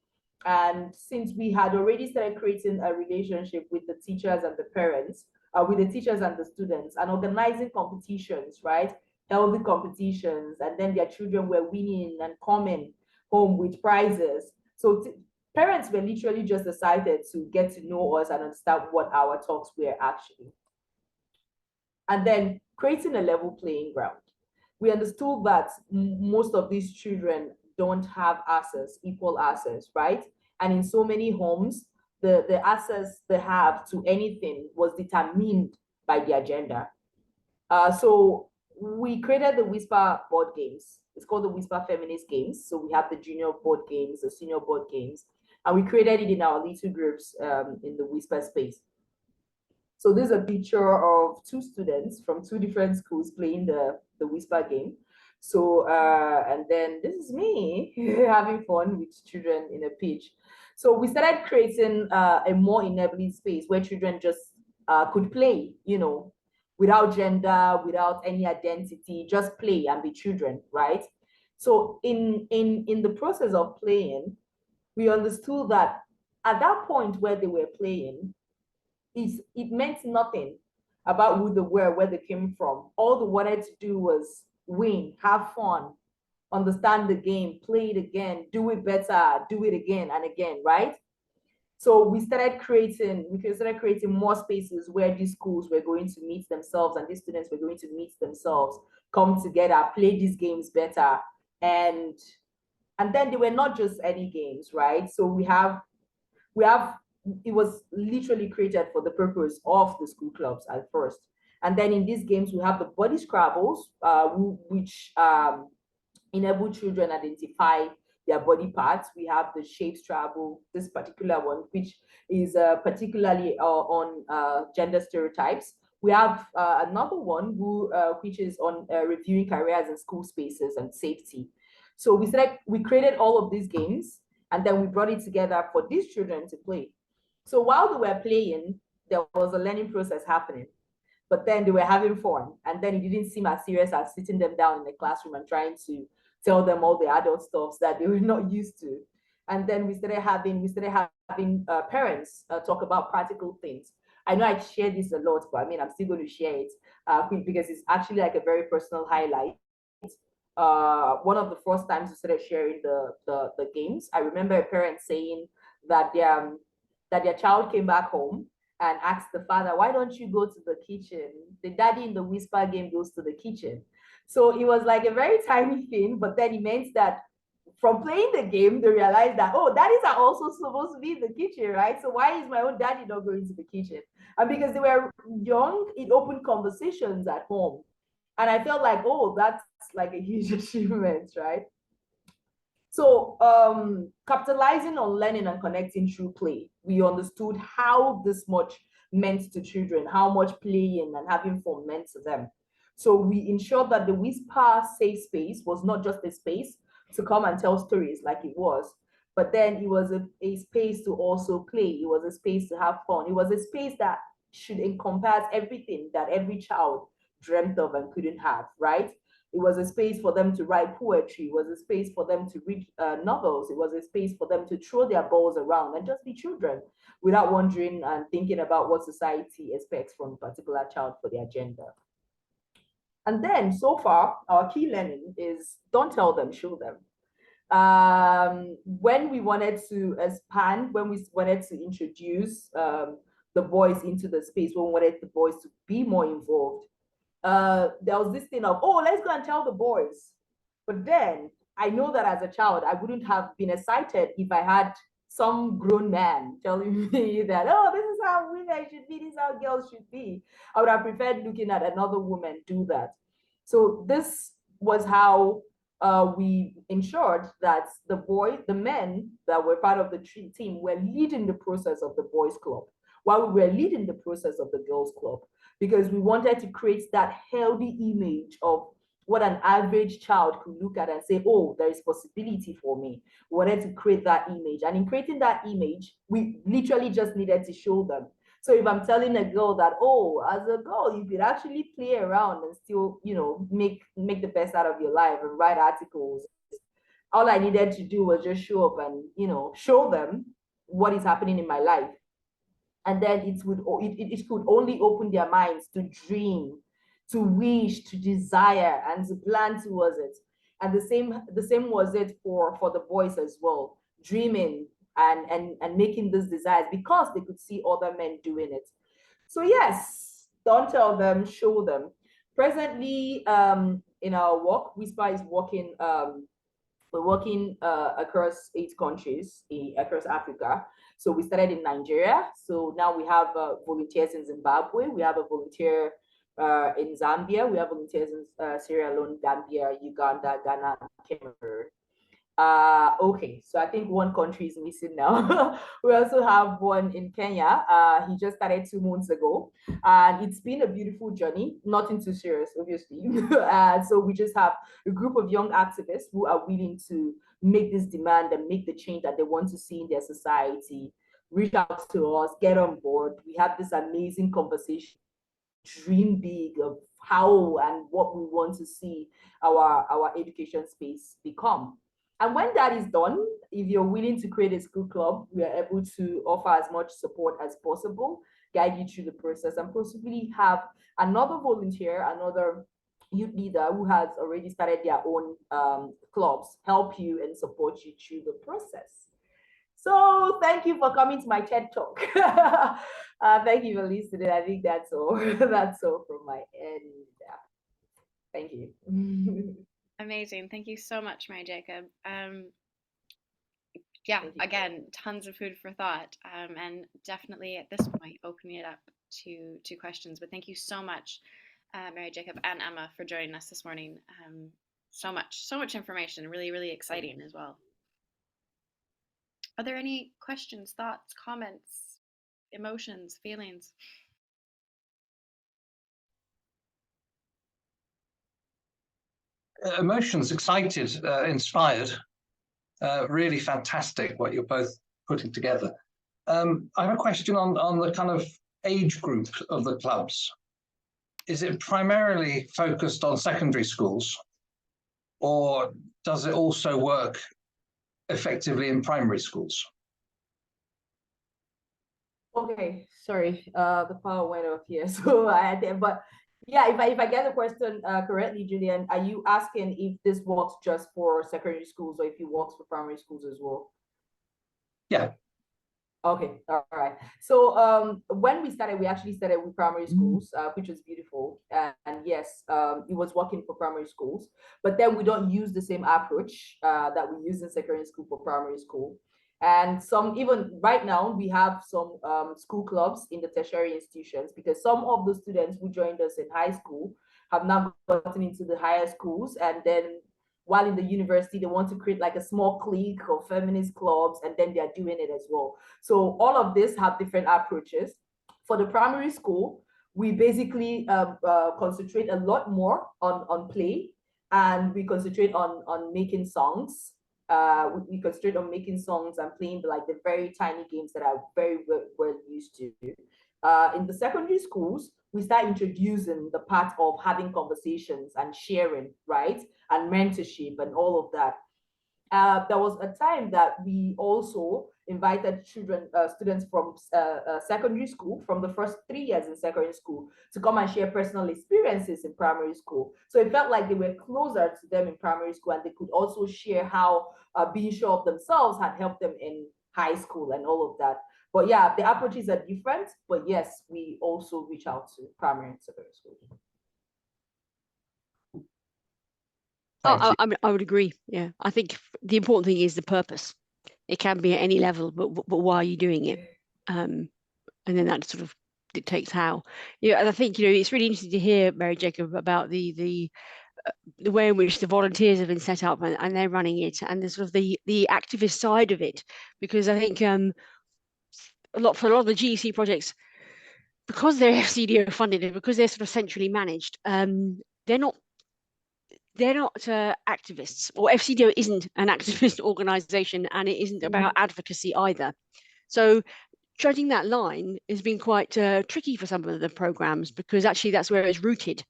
And since we had already started creating a relationship with the teachers and the parents, with the teachers and the students, and organizing competitions, right? Healthy competitions, and then their children were winning and coming home with prizes. So parents were literally just excited to get to know us and understand what our talks were actually. And then creating a level playing ground. we understood that most of these children don't have access, equal access, right? And in so many homes, the access they have to anything was determined by their gender. So we created the Whisper board games. It's called the Whisper Feminist Games. So we have the junior board games, the senior board games, and we created it in our little groups in the Whisper space. So this is a picture of two students from two different schools playing the Whisper game. So, and then this is me having fun with children in a pitch. So we started creating a more enabling space where children just could play, you know, without gender, without any identity, just play and be children, right? So in the process of playing, we understood that at that point where they were playing, it meant nothing about who they were, where they came from. All they wanted to do was win, have fun, understand the game, play it again, do it better, do it again and again, right? So we started creating more spaces where these schools were going to meet themselves and these students were going to meet themselves, come together, play these games better. And then they were not just any games, right? So we have it was literally created for the purpose of the school clubs at first. And then in these games, we have the body scrabbles, which enable children identify their body parts. We have the shape scrabble, this particular one, which is particularly on gender stereotypes. We have another one which is on reviewing careers in school spaces and safety. So we created all of these games, and then we brought it together for these children to play. So while they were playing, there was a learning process happening, but then they were having fun. And then it didn't seem as serious as sitting them down in the classroom and trying to tell them all the adult stuff that they were not used to. And then we started having parents talk about practical things. I know I share this a lot, but I mean, I'm still going to share it quick because it's actually like a very personal highlight. One of the first times we started sharing the games, I remember a parent saying that their child came back home and asked the father, why don't you go to the kitchen? The daddy in the Whisper game goes to the kitchen. So it was like a very tiny thing, but then it meant that from playing the game, they realized that, oh, daddies are also supposed to be in the kitchen, right? So why is my own daddy not going to the kitchen? And because they were young, it opened conversations at home. And I felt like, oh, that's like a huge achievement, right? So capitalizing on learning and connecting through play, we understood how this much meant to children, how much playing and having fun meant to them. So we ensured that the Whisper safe space was not just a space to come and tell stories like it was, but then it was a space to also play. It was a space to have fun. It was a space that should encompass everything that every child dreamt of and couldn't have, right? It was a space for them to write poetry. It was a space for them to read novels. It was a space for them to throw their balls around and just be children without wondering and thinking about what society expects from a particular child for their gender. And then so far, our key learning is don't tell them, show them. When we wanted to expand, when we wanted to introduce the boys into the space, when we wanted the boys to be more involved, there was this thing of, oh, let's go and tell the boys. But then I know that as a child, I wouldn't have been excited if I had some grown man telling me that, oh, this is how women should be, this is how girls should be. I would have preferred looking at another woman do that. So this was how we ensured that the men that were part of the team were leading the process of the boys club while we were leading the process of the girls club, because we wanted to create that healthy image of what an average child could look at and say, oh, there is possibility for me. We wanted to create that image. And in creating that image, we literally just needed to show them. So if I'm telling a girl that, oh, as a girl, you could actually play around and still, you know, make the best out of your life and write articles. All I needed to do was just show up and, you know, show them what is happening in my life. And then it could only open their minds to dream, to wish, to desire, and to plan towards it. And the same was it for the boys as well, dreaming and making these desires because they could see other men doing it. So yes, don't tell them, show them. Presently, in our work, Whisper is working. We're working across 8 countries across Africa. So we started in Nigeria. So now we have volunteers in Zimbabwe. We have a volunteer in Zambia. We have volunteers in Sierra Leone, Gambia, Uganda, Ghana, Cameroon. Okay, so I think one country is missing now. We also have one in Kenya. He just started 2 months ago, and it's been a beautiful journey. Nothing too serious, obviously. So we just have a group of young activists who are willing to make this demand and make the change that they want to see in their society. Reach out to us, get on board. We have this amazing conversation, dream big of how and what we want to see our education space become. And when that is done, if you're willing to create a school club, we are able to offer as much support as possible, guide you through the process, and possibly have another volunteer, another youth leader who has already started their own clubs help you and support you through the process. So thank you for coming to my TED Talk. Thank you for listening. I think that's all. That's all from my end. Thank you. Amazing. Thank you so much, Mary Jacob. Yeah, again, tons of food for thought, and definitely at this point opening it up to questions. But thank you so much, Mary Jacob and Emma, for joining us this morning. So much information, really, really exciting as well. Are there any questions, thoughts, comments, emotions, feelings? Emotions, excited, inspired, really fantastic what you're both putting together. I have a question on the kind of age group of the clubs. Is it primarily focused on secondary schools, or does it also work effectively in primary schools? Okay, sorry, the power went off here. So but yeah, if I get the question correctly, Julian, are you asking if this works just for secondary schools or if it works for primary schools as well? Yeah. Okay, all right. So when we started, we actually started with primary schools, which was beautiful. And yes, it was working for primary schools, but then we don't use the same approach that we use in secondary school for primary school. And even right now, we have some school clubs in the tertiary institutions because some of the students who joined us in high school have now gotten into the higher schools, and then while in the university, they want to create like a small clique of feminist clubs, and then they're doing it as well. So all of this have different approaches. For the primary school, we basically concentrate a lot more on play, and we concentrate on making songs. We concentrate on making songs and playing like the very tiny games that are very well used to. In the secondary schools, we start introducing the part of having conversations and sharing, right? And mentorship and all of that. There was a time that we also invited students from secondary school, from the first 3 years in secondary school, to come and share personal experiences in primary school. So it felt like they were closer to them in primary school, and they could also share how being sure of themselves had helped them in high school and all of that. But yeah, the approaches are different, but yes, we also reach out to primary and secondary schools. I would agree. Yeah, I think the important thing is the purpose. It can be at any level, but why are you doing it? And then that sort of dictates how. Yeah, and I think it's really interesting to hear, Mary Jacob, about the way in which the volunteers have been set up and they're running it, and the sort of the activist side of it, because I think for a lot of the GEC projects, because they're FCDO funded and because they're sort of centrally managed, they're not activists, or FCDO isn't an activist organization, and it isn't about advocacy either. So judging that line has been quite tricky for some of the programs, because actually that's where it's rooted.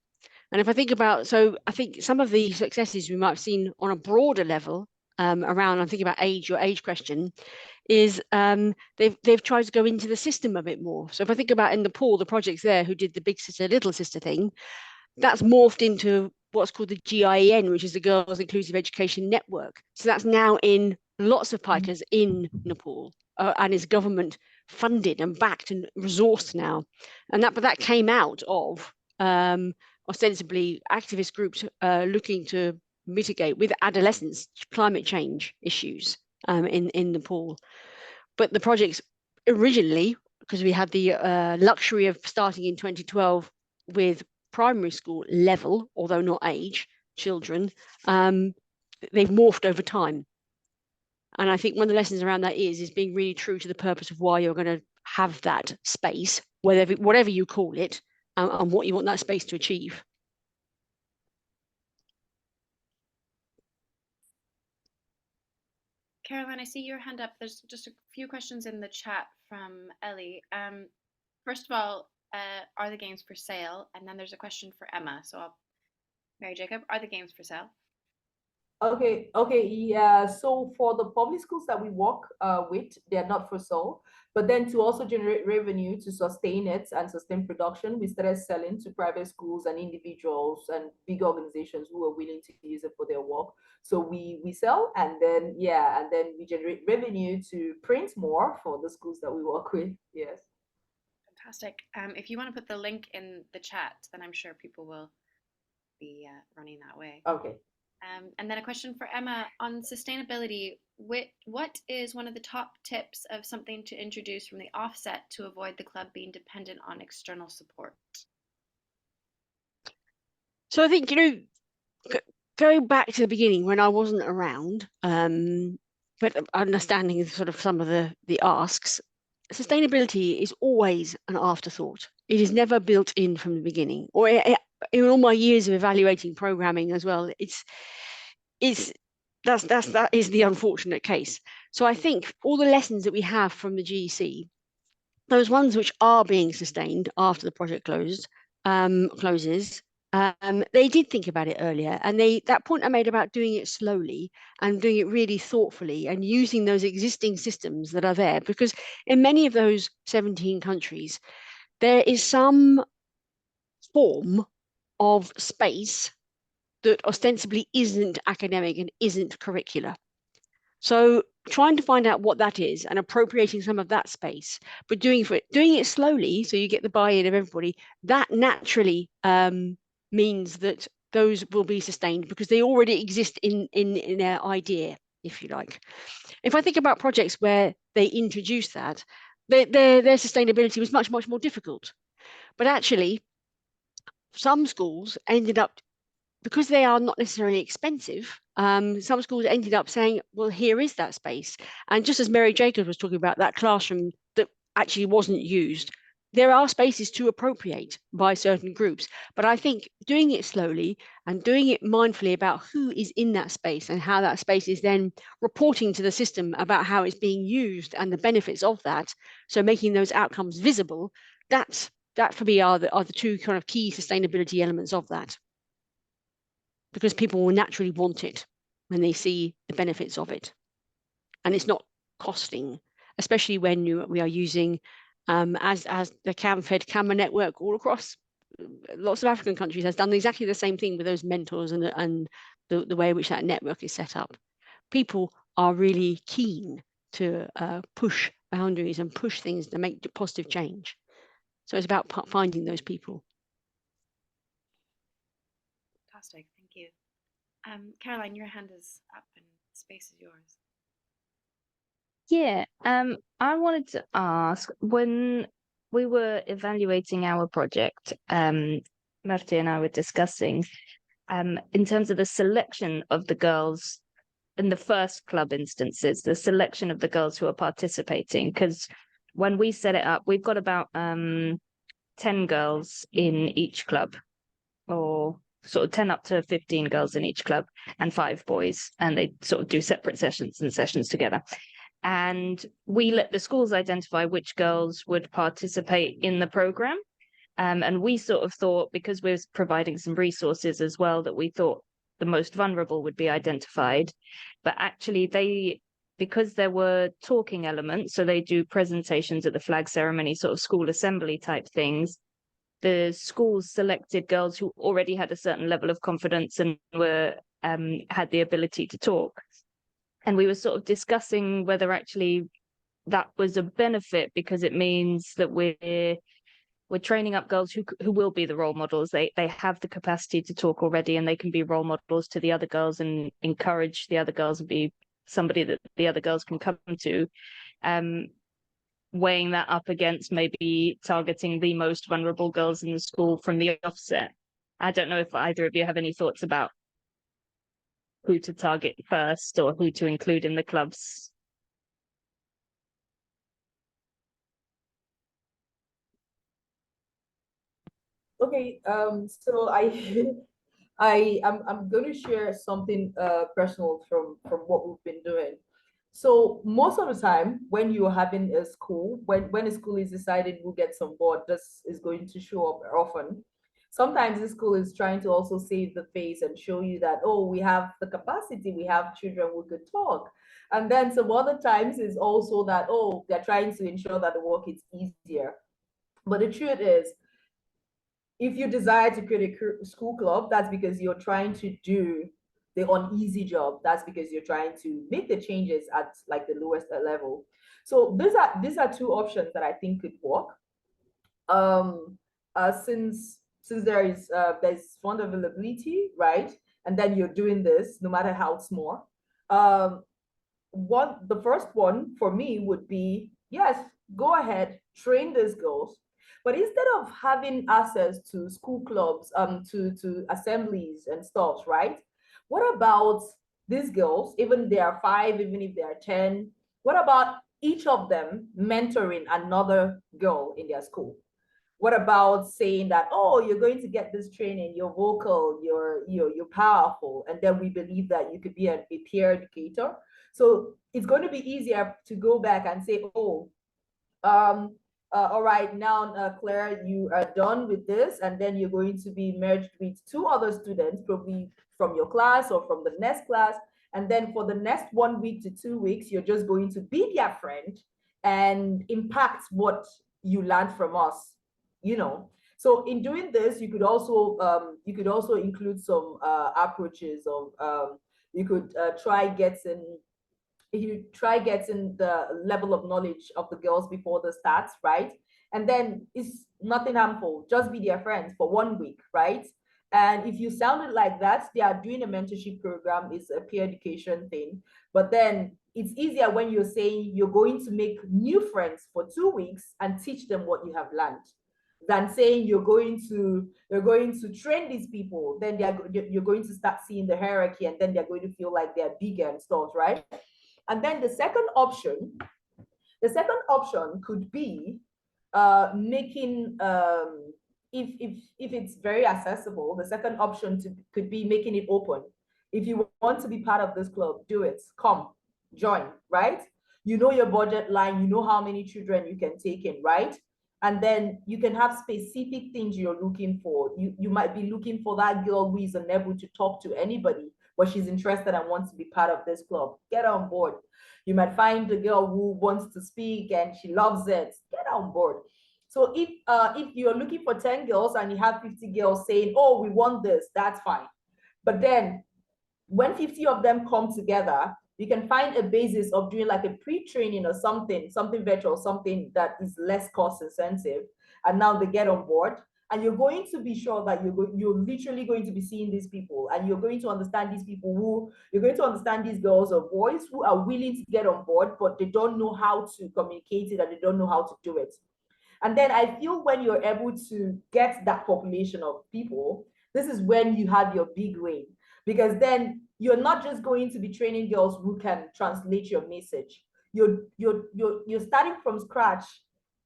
And if I think about, so I think some of the successes we might have seen on a broader level around, I'm thinking about your age question, is they've tried to go into the system a bit more. So if I think about in Nepal, the projects there who did the big sister, little sister thing, that's morphed into what's called the GIEN, which is the Girls Inclusive Education Network. So that's now in lots of pikers in Nepal, and is government funded and backed and resourced now. And that came out of ostensibly activist groups looking to mitigate with adolescents climate change issues in Nepal. But the projects originally, because we had the luxury of starting in 2012 with primary school level, although not age, children, they've morphed over time. And I think one of the lessons around that is being really true to the purpose of why you're going to have that space, whatever you call it, and what you want that space to achieve. Caroline, I see your hand up. There's just a few questions in the chat from Ellie. First of all, are the games for sale? And then there's a question for Emma. So Mary Jacob, are the games for sale? Okay, yeah. So for the public schools that we work with, they're not for sale. But then to also generate revenue to sustain it and sustain production, we started selling to private schools and individuals and big organizations who are willing to use it for their work. So we sell, and then we generate revenue to print more for the schools that we work with. Yes. Fantastic. If you want to put the link in the chat, then I'm sure people will be running that way. Okay. And then a question for Emma on sustainability. What is one of the top tips of something to introduce from the offset to avoid the club being dependent on external support? So I think, going back to the beginning when I wasn't around, but understanding sort of some of the asks, sustainability is always an afterthought. It is never built in from the beginning, or in all my years of evaluating programming as well, that is the unfortunate case. So I think all the lessons that we have from the GEC, those ones which are being sustained after the project closes, they did think about it earlier, and that point I made about doing it slowly and doing it really thoughtfully and using those existing systems that are there, because in many of those 17 countries, there is some form of space that ostensibly isn't academic and isn't curricular. So trying to find out what that is and appropriating some of that space, but doing it slowly so you get the buy-in of everybody, that naturally means that those will be sustained because they already exist in their idea, if you like. If I think about projects where they introduced that, their sustainability was much, much more difficult. But actually, some schools ended up, because they are not necessarily expensive, some schools ended up saying, well, here is that space. And just as Mary Jacobs was talking about that classroom that actually wasn't used, there are spaces to appropriate by certain groups. But I think doing it slowly and doing it mindfully about who is in that space and how that space is then reporting to the system about how it's being used and the benefits of that, so making those outcomes visible, that for me are the two kind of key sustainability elements of that. Because people will naturally want it when they see the benefits of it. And it's not costing, especially when we are using, as the CAM-Fed CAMA network all across lots of African countries has done exactly the same thing with those mentors and the way in which that network is set up. People are really keen to push boundaries and push things to make positive change. So it's about finding those people. Fantastic, thank you. Caroline, your hand is up and space is yours. Yeah, I wanted to ask, when we were evaluating our project, Marti and I were discussing, in terms of the selection of the girls in the first club instances, the selection of the girls who are participating, because when we set it up, we've got about 10 girls in each club, or sort of 10 up to 15 girls in each club, and 5 boys, and they sort of do separate sessions and sessions together. And we let the schools identify which girls would participate in the program. And we sort of thought, because we're providing some resources as well, that we thought the most vulnerable would be identified. But actually because there were talking elements, so they do presentations at the flag ceremony, sort of school assembly type things, the schools selected girls who already had a certain level of confidence and had the ability to talk. And we were sort of discussing whether actually that was a benefit, because it means that we're we're training up girls who will be the role models. They have the capacity to talk already, and they can be role models to the other girls and encourage the other girls and be somebody that the other girls can come to. Weighing that up against maybe targeting the most vulnerable girls in the school from the offset. I don't know if either of you have any thoughts about who to target first or who to include in the clubs. Okay, so I'm going to share something personal from what we've been doing. So most of the time, when you're having a school, when a school is deciding who gets on board, this is going to show up often. Sometimes the school is trying to also save the face and show you that, oh, we have the capacity, we have children who could talk. And then some other times is also that, oh, they're trying to ensure that the work is easier. But the truth is, if you desire to create a school club, that's because you're trying to do the uneasy job. That's because you're trying to make the changes at like the lowest level. So these are two options that I think could work. Since there's fund availability, right? And then you're doing this no matter how small. The first one for me would be, yes, go ahead, train these girls. But instead of having access to school clubs, to assemblies and stuff, right? What about these girls, even if they are 5, even if they are 10, what about each of them mentoring another girl in their school? What about saying that, oh, you're going to get this training, you're vocal, you're powerful, and then we believe that you could be a peer educator. So it's going to be easier to go back and say, oh, all right, now, Claire, you are done with this, and then you're going to be merged with 2 other students, probably from your class or from the next class. And then for the next 1 week to 2 weeks, you're just going to be their friend and impact what you learned from us, you know. So in doing this, you could also include some approaches of you could try getting the level of knowledge of the girls before the starts, right? And then it's nothing harmful, just be their friends for 1 week, right? And if you sounded like that, they are doing a mentorship program, it's a peer education thing. But then it's easier when you're saying you're going to make new friends for 2 weeks and teach them what you have learned, than saying you're going to train these people. Then you're going to start seeing the hierarchy, and then they're going to feel like they're bigger and stuff, right? And then the second option could be making, if it's very accessible, the second option could be making it open. If you want to be part of this club, do it. Come, join, right? You know your budget line, you know how many children you can take in, right? And then you can have specific things you're looking for. You might be looking for that girl who is unable to talk to anybody, but she's interested and wants to be part of this club. Get on board. You might find the girl who wants to speak and she loves it. Get on board. So if you're looking for 10 girls and you have 50 girls saying, oh, we want this, that's fine. But then when 50 of them come together, you can find a basis of doing like a pre-training or something virtual, something that is less cost intensive. And now they get on board. And you're going to be sure that you're literally going to be seeing these people, and you're going to understand these people you're going to understand these girls or boys who are willing to get on board, but they don't know how to communicate it and they don't know how to do it. And then I feel when you're able to get that population of people, this is when you have your big win, because then you're not just going to be training girls who can translate your message. You're starting from scratch,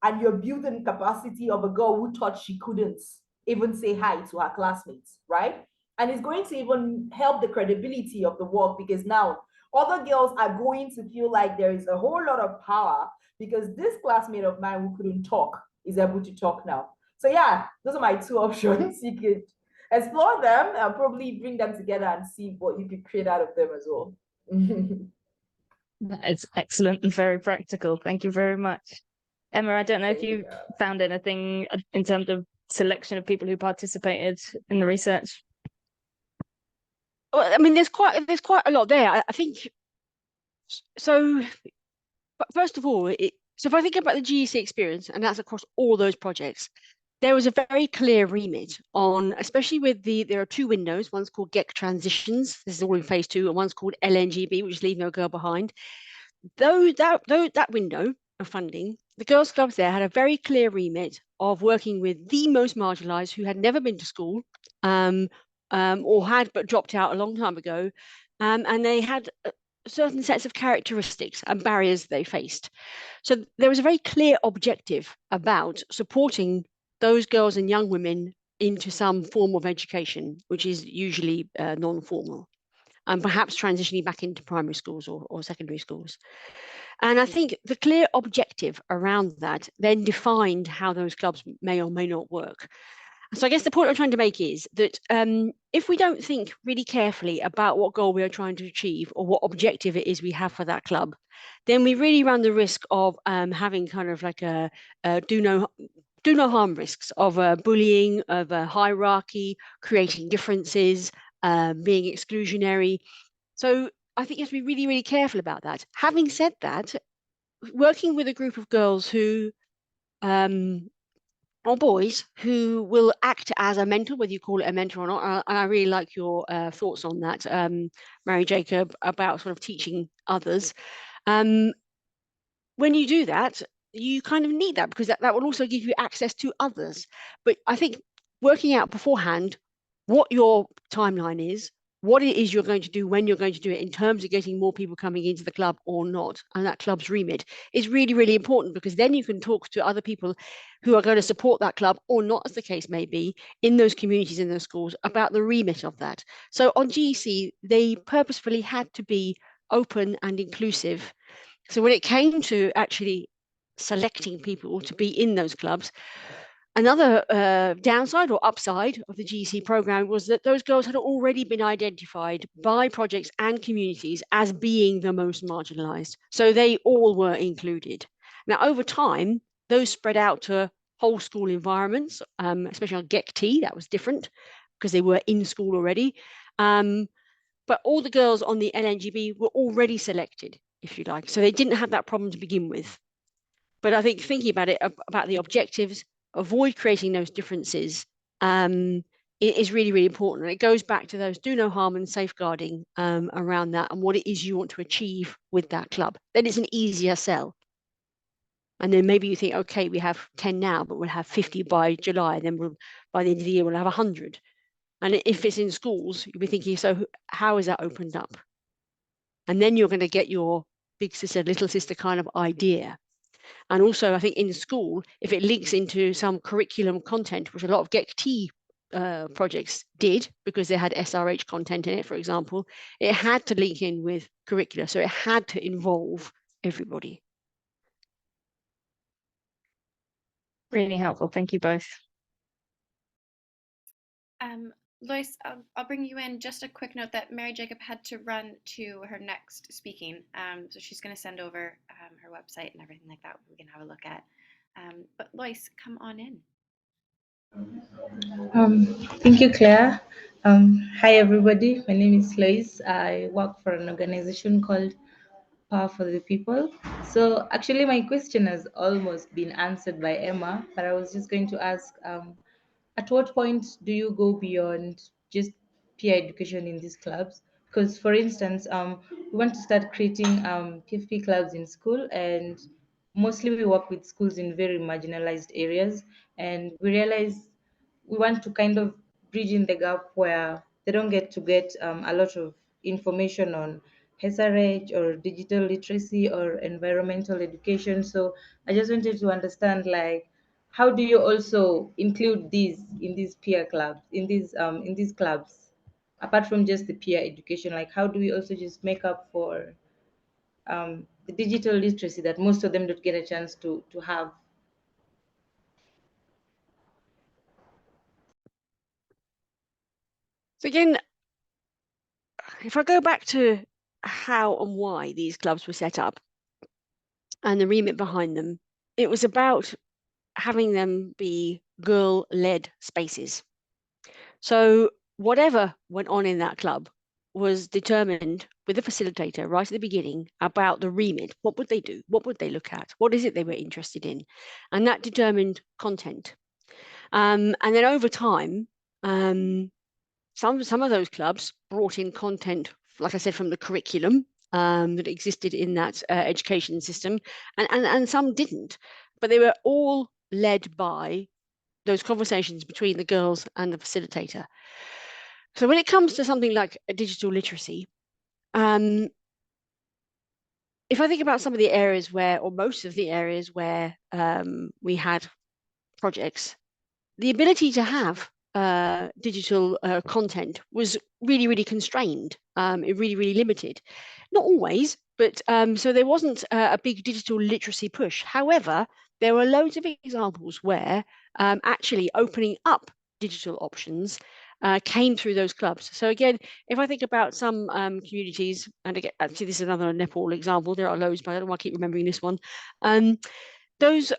and you're building capacity of a girl who thought she couldn't even say hi to her classmates, right? And it's going to even help the credibility of the work, because now other girls are going to feel like there is a whole lot of power because this classmate of mine who couldn't talk is able to talk now. So yeah, those are my 2 options. You could explore them and probably bring them together and see what you could create out of them as well. That is excellent and very practical. Thank you very much. Emma, I don't know if you found anything in terms of selection of people who participated in the research. Well, I mean, there's quite a lot there. I think so. But first of all, so if I think about the GEC experience, and that's across all those projects, there was a very clear remit on, especially with there are two windows. One's called GEC Transitions. This is all in phase 2, and one's called LNGB, which is Leave No Girl Behind. That window of funding, the girls' clubs there had a very clear remit of working with the most marginalised who had never been to school, or had but dropped out a long time ago, and they had certain sets of characteristics and barriers they faced. So there was a very clear objective about supporting those girls and young women into some form of education, which is usually non-formal, and perhaps transitioning back into primary schools or secondary schools. And I think the clear objective around that then defined how those clubs may or may not work. So I guess the point I'm trying to make is that if we don't think really carefully about what goal we are trying to achieve or what objective it is we have for that club, then we really run the risk of having kind of like a do no harm risks of bullying, of hierarchy, creating differences, being exclusionary. So I think you have to be really, really careful about that. Having said that, working with a group of girls who or boys who will act as a mentor, whether you call it a mentor or not. And I really like your thoughts on that, Mary Jacob, about sort of teaching others. When you do that, you kind of need that because that will also give you access to others. But I think working out beforehand what your timeline is, what it is you're going to do, when you're going to do it in terms of getting more people coming into the club or not, and that club's remit is really, really important, because then you can talk to other people who are going to support that club or not, as the case may be, in those communities, in those schools, about the remit of that. So on GEC, they purposefully had to be open and inclusive. So when it came to actually selecting people to be in those clubs, another downside or upside of the GEC program was that those girls had already been identified by projects and communities as being the most marginalized. So they all were included. Now, over time, those spread out to whole school environments, especially on GEC-T, that was different because they were in school already. But all the girls on the LNGB were already selected, if you like. So they didn't have that problem to begin with. But I think thinking about it, about the objectives, avoid creating those differences, is really, really important. And it goes back to those do no harm and safeguarding around that and what it is you want to achieve with that club. Then it's an easier sell. And then maybe you think, okay, we have 10 now, but we'll have 50 by July. Then by the end of the year, we'll have 100. And if it's in schools, you'll be thinking, so how is that opened up? And then you're going to get your big sister, little sister kind of idea. And also, I think in school, if it links into some curriculum content, which a lot of GEC-T projects did, because they had SRH content in it, for example, it had to link in with curricula. So it had to involve everybody. Really helpful. Thank you both. Lois, I'll bring you in. Just a quick note that Mary Jacob had to run to her next speaking. So she's going to send over her website and everything like that we can have a look at. But Lois, come on in. Thank you, Claire. Hi, everybody. My name is Lois. I work for an organization called Power for the People. So actually, my question has almost been answered by Emma, but I was just going to ask, at what point do you go beyond just peer education in these clubs? Because, for instance, we want to start creating PFP clubs in school, and mostly we work with schools in very marginalized areas, and we realize we want to kind of bridge in the gap where they don't get a lot of information on SRH or digital literacy or environmental education. So I just wanted to understand, like, how do you also include these in these peer clubs, in these clubs, apart from just the peer education? Like, how do we also just make up for the digital literacy that most of them don't get a chance to have? So again, if I go back to how and why these clubs were set up and the remit behind them, it was about having them be girl-led spaces. So whatever went on in that club was determined with the facilitator right at the beginning about the remit. What would they do? What would they look at? What is it they were interested in? And that determined content. And then over time, some of those clubs brought in content, like I said, from the curriculum that existed in that education system, and some didn't. But they were all led by those conversations between the girls and the facilitator. So when it comes to something like digital literacy, if I think about some of the areas where, or most of the areas where we had projects, the ability to have digital content was really, really constrained. It really limited. Not always, but so there wasn't a big digital literacy push. However, there were loads of examples where actually opening up digital options came through those clubs. So again, if I think about some communities, and again, actually this is another Nepal example, there are loads, but I don't know why I keep remembering this one. Those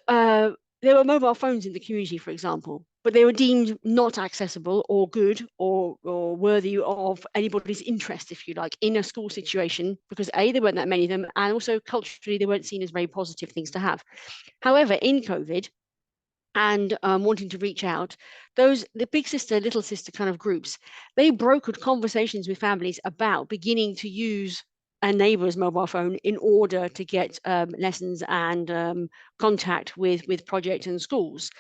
there were mobile phones in the community, for example, but they were deemed not accessible or good or worthy of anybody's interest, if you like, in a school situation, because A, there weren't that many of them, and also culturally they weren't seen as very positive things to have. However, in COVID, and wanting to reach out, the big sister, little sister kind of groups, they brokered conversations with families about beginning to use a neighbor's mobile phone in order to get lessons and contact with projects and schools.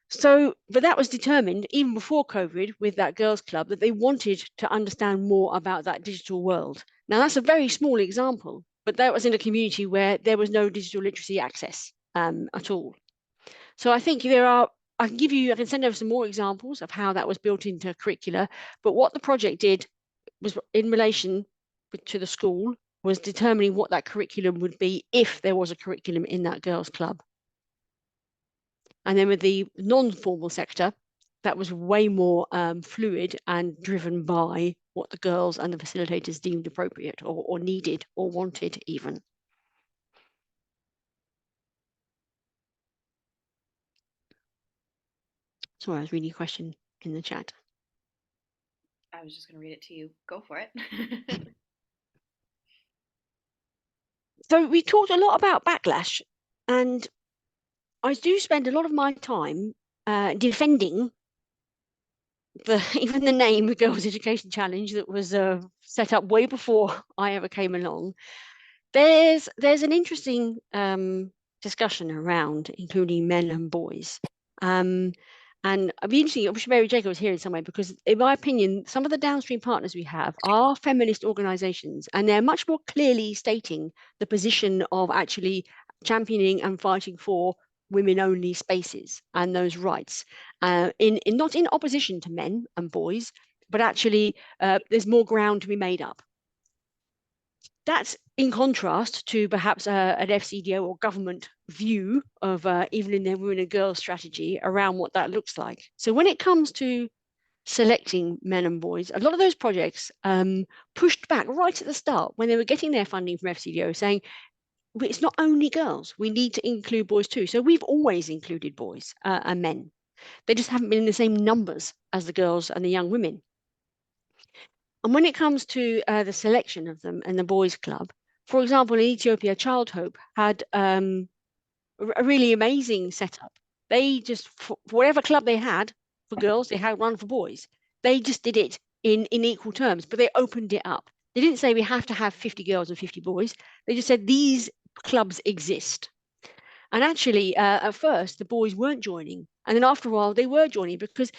So, but that was determined even before COVID with that girls' club, that they wanted to understand more about that digital world. Now, that's a very small example, but that was in a community where there was no digital literacy access at all. So I think I can send over some more examples of how that was built into curricula, but what the project did was in relation to the school was determining what that curriculum would be if there was a curriculum in that girls' club. And then with the non-formal sector, that was way more fluid and driven by what the girls and the facilitators deemed appropriate or needed or wanted even. Sorry, I was reading a question in the chat. I was just going to read it to you. Go for it. So we talked a lot about backlash, and I do spend a lot of my time defending even the name, the Girls' Education Challenge, that was set up way before I ever came along. There's an interesting discussion around including men and boys. And I'd be interesting, I wish Mary Jacob was here in some way, because in my opinion, some of the downstream partners we have are feminist organizations, and they're much more clearly stating the position of actually championing and fighting for women-only spaces and those rights, in not in opposition to men and boys, but actually there's more ground to be made up. That's in contrast to perhaps an FCDO or government view of even in their women and girls strategy around what that looks like. So when it comes to selecting men and boys, a lot of those projects pushed back right at the start when they were getting their funding from FCDO, saying it's not only girls, we need to include boys too. So we've always included boys and men. They just haven't been in the same numbers as the girls and the young women. And when it comes to the selection of them and the boys' club, for example, in Ethiopia, Child Hope had a really amazing setup. They just, for whatever club they had for girls, they had one for boys. They just did it in equal terms, but they opened it up. They didn't say we have to have 50 girls and 50 boys. They just said these clubs exist. And actually, at first, the boys weren't joining. And then after a while, they were joining, because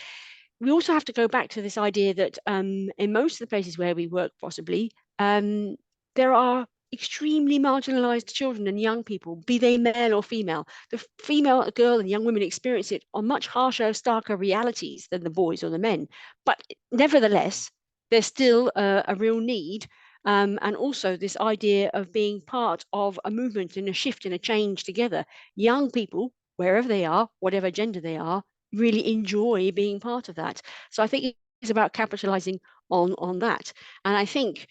we also have to go back to this idea that in most of the places where we work, possibly, there are extremely marginalized children and young people, be they male or female. The female, girl and young women experience it on much harsher, starker realities than the boys or the men. But nevertheless, there's still a real need. And also this idea of being part of a movement and a shift and a change together. Young people, wherever they are, whatever gender they are, really enjoy being part of that. So I think it's about capitalizing on that. And I think,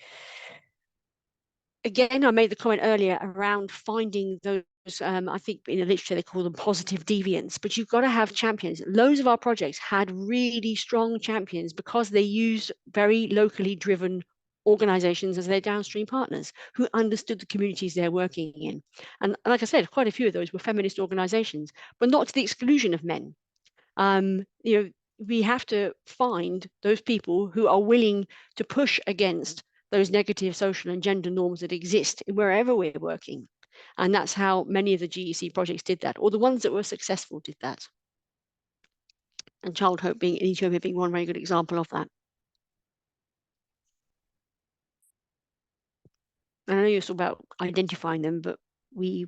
again, I made the comment earlier around finding those, I think in the literature they call them positive deviants, but you've got to have champions. Loads of our projects had really strong champions because they used very locally driven organizations as their downstream partners who understood the communities they're working in. And like I said, quite a few of those were feminist organizations, but not to the exclusion of men. we have to find those people who are willing to push against those negative social and gender norms that exist wherever we're working. And that's how many of the GEC projects did that, or the ones that were successful did that. And Child Hope in Ethiopia being one very good example of that. I know you're talking about identifying them, but we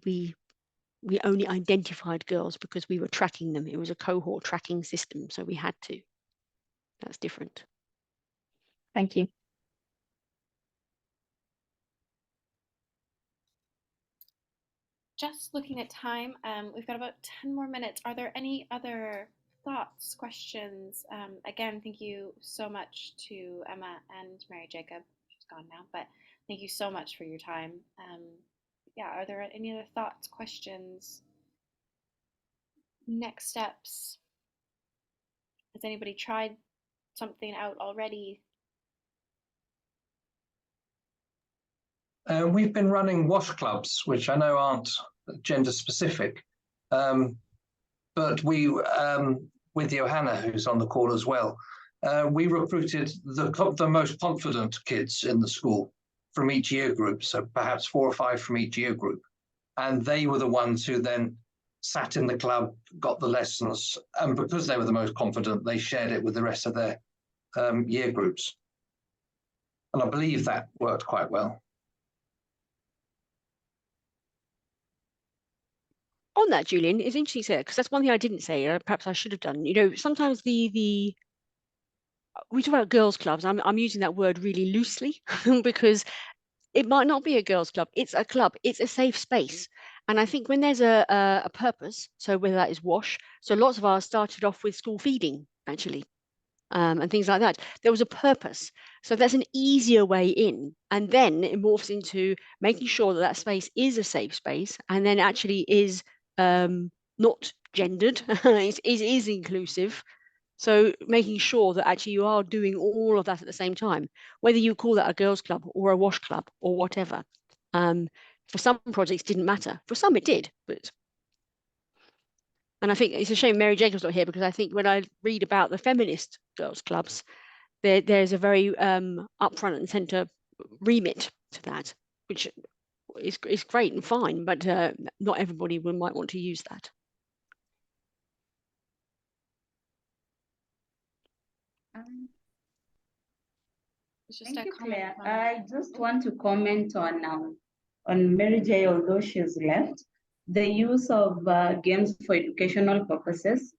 only identified girls because we were tracking them. It was a cohort tracking system, so we had to. That's different. Thank you. Just looking at time, we've got about 10 more minutes. Are there any other thoughts, questions? Again, thank you so much to Emma and Mary Jacob. She's gone now, but thank you so much for your time. Yeah, are there any other thoughts, questions, next steps? Has anybody tried something out already? We've been running wash clubs, which I know aren't gender specific, but we, with Johanna, who's on the call as well, we recruited the most confident kids in the school from each year group, so perhaps 4 or 5 from each year group. And they were the ones who then sat in the club, got the lessons, and because they were the most confident, they shared it with the rest of their year groups. And I believe that worked quite well. On that, Julian, it's interesting you say that, because that's one thing I didn't say, perhaps I should have done. Sometimes we talk about girls' clubs. I'm using that word really loosely because it might not be a girls' club. It's a club. It's a safe space. And I think when there's a purpose, so whether that is WASH, so lots of ours started off with school feeding, actually, and things like that. There was a purpose. So that's an easier way in. And then it morphs into making sure that that space is a safe space and then actually is not gendered, it is inclusive. So making sure that actually you are doing all of that at the same time, whether you call that a girls' club or a WASH club or whatever. For some projects, it didn't matter. For some, it did. And I think it's a shame Mary Jacob's not here, because I think when I read about the feminist girls' clubs, there's a very upfront and centre remit to that, which is great and fine, but not everybody might want to use that. Thank you, Claire. I just want to comment on Mary J, although she's left, the use of games for educational purposes.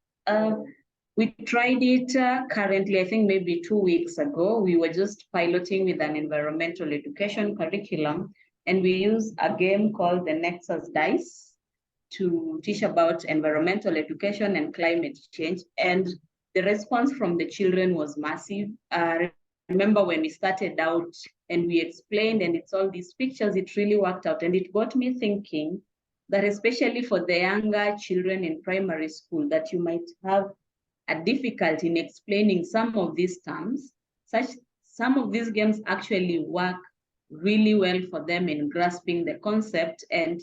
We tried it currently, I think maybe 2 weeks ago. We were just piloting with an environmental education curriculum, and we used a game called the Nexus Dice to teach about environmental education and climate change. And the response from the children was massive. Remember when we started out and we explained, and it's all these pictures, it really worked out. And it got me thinking that especially for the younger children in primary school, that you might have a difficulty in explaining some of these terms, some of these games actually work really well for them in grasping the concept and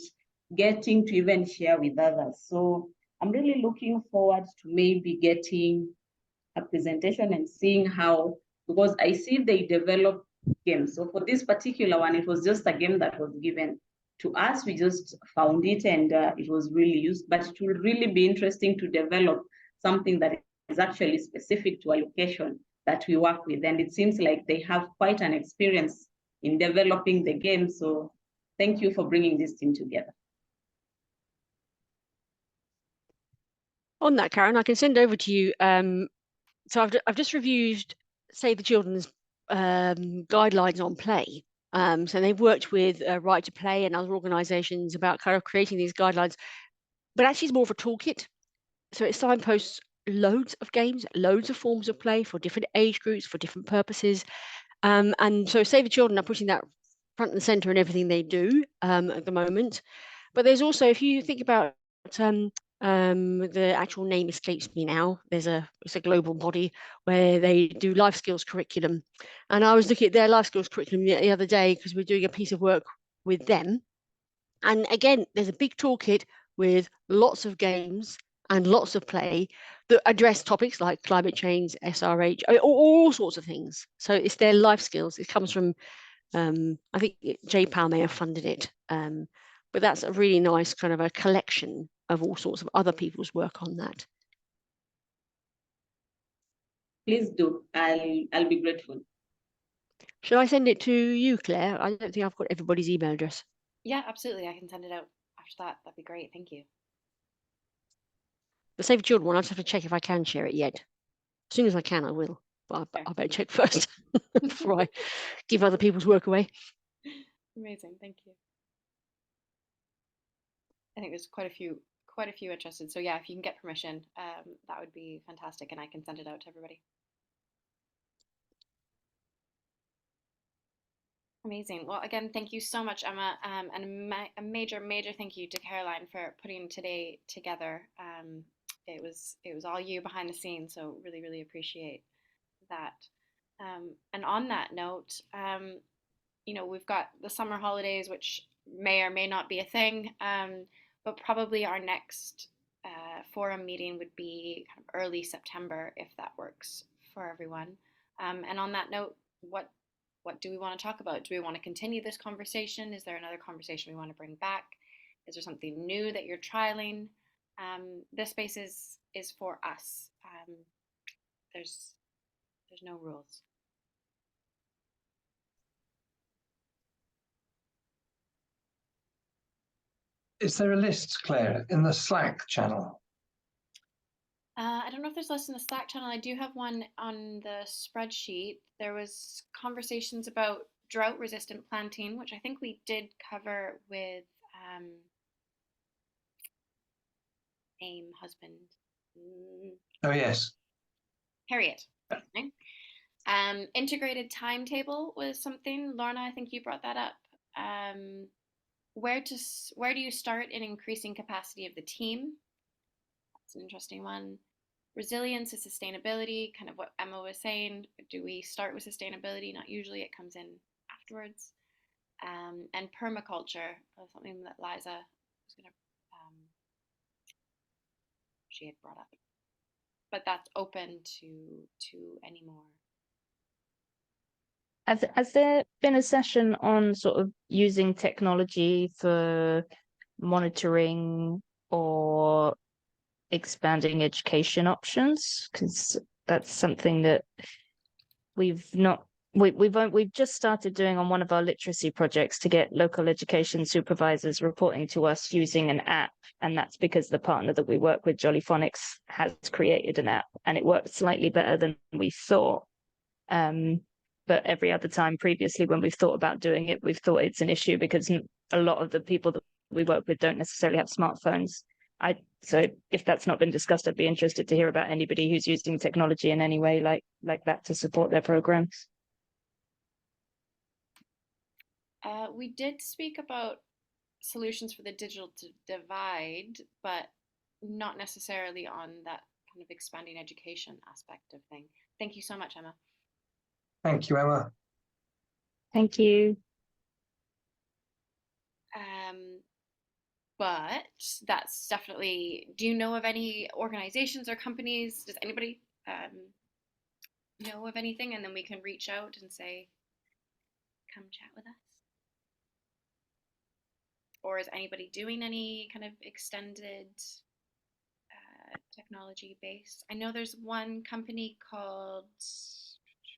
getting to even share with others. So I'm really looking forward to maybe getting a presentation and seeing how, because I see they develop games. So for this particular one, it was just a game that was given to us. We just found it and it was really used, but it will really be interesting to develop something that is actually specific to a location that we work with. And it seems like they have quite an experience in developing the game. So thank you for bringing this team together. On that, Karen, I can send over to you. So I've just reviewed Save the Children's guidelines on play. So they've worked with Right to Play and other organisations about kind of creating these guidelines, but actually it's more of a toolkit. So it signposts loads of games, loads of forms of play for different age groups, for different purposes. And so Save the Children are pushing that front and centre in everything they do at the moment. But there's also, if you think about the actual name escapes me now. It's a global body where they do life skills curriculum, and I was looking at their life skills curriculum the other day because we're doing a piece of work with them. And again, there's a big toolkit with lots of games and lots of play that address topics like climate change, SRH, all sorts of things. So it's their life skills. It comes from, I think J-PAL may have funded it, but that's a really nice kind of a collection of all sorts of other people's work on that. Please do. I'll be grateful. Should I send it to you, Claire? I don't think I've got everybody's email address. Yeah, absolutely. I can send it out after that. That'd be great. Thank you. The Save the Children one, I just have to check if I can share it yet. As soon as I can, I will. But I better check first before I give other people's work away. Amazing. Thank you. I think there's quite a few interested. So yeah, if you can get permission, that would be fantastic, and I can send it out to everybody. Amazing. Well, again, thank you so much, Emma, and a major thank you to Caroline for putting today together. It was all you behind the scenes, so really appreciate that. And on that note, you know, we've got the summer holidays, which may or may not be a thing, but probably our next forum meeting would be kind of early September, if that works for everyone. And on that note, what do we want to talk about? Do we want to continue this conversation? Is there another conversation we want to bring back? Is there something new that you're trialing? This space is for us. There's no rules. Is there a list, Claire, in the Slack channel? I don't know if there's a list in the Slack channel. I do have one on the spreadsheet. There was conversations about drought-resistant planting, which I think we did cover with AIM husband. Oh, yes. Harriet. Okay. Integrated timetable was something. Lorna, I think you brought that up. Where do you start in increasing capacity of the team? That's an interesting one. Resilience is sustainability, kind of what Emma was saying. Do we start with sustainability? Not usually, it comes in afterwards. And permaculture, something that Liza was going to, she had brought up. But that's open to any more. Has there been a session on sort of using technology for monitoring or expanding education options? Because that's something that we've just started doing on one of our literacy projects to get local education supervisors reporting to us using an app. And that's because the partner that we work with, Jolly Phonics, has created an app, and it worked slightly better than we thought. But every other time previously when we've thought about doing it, we've thought it's an issue because a lot of the people that we work with don't necessarily have smartphones. So if that's not been discussed, I'd be interested to hear about anybody who's using technology in any way like that to support their programs. We did speak about solutions for the digital divide, but not necessarily on that kind of expanding education aspect of thing. Thank you so much, Emma. Thank you, Emma. Thank you. But that's definitely, do you know of any organizations or companies? Does anybody know of anything? And then we can reach out and say, come chat with us. Or is anybody doing any kind of extended technology based? I know there's one company called,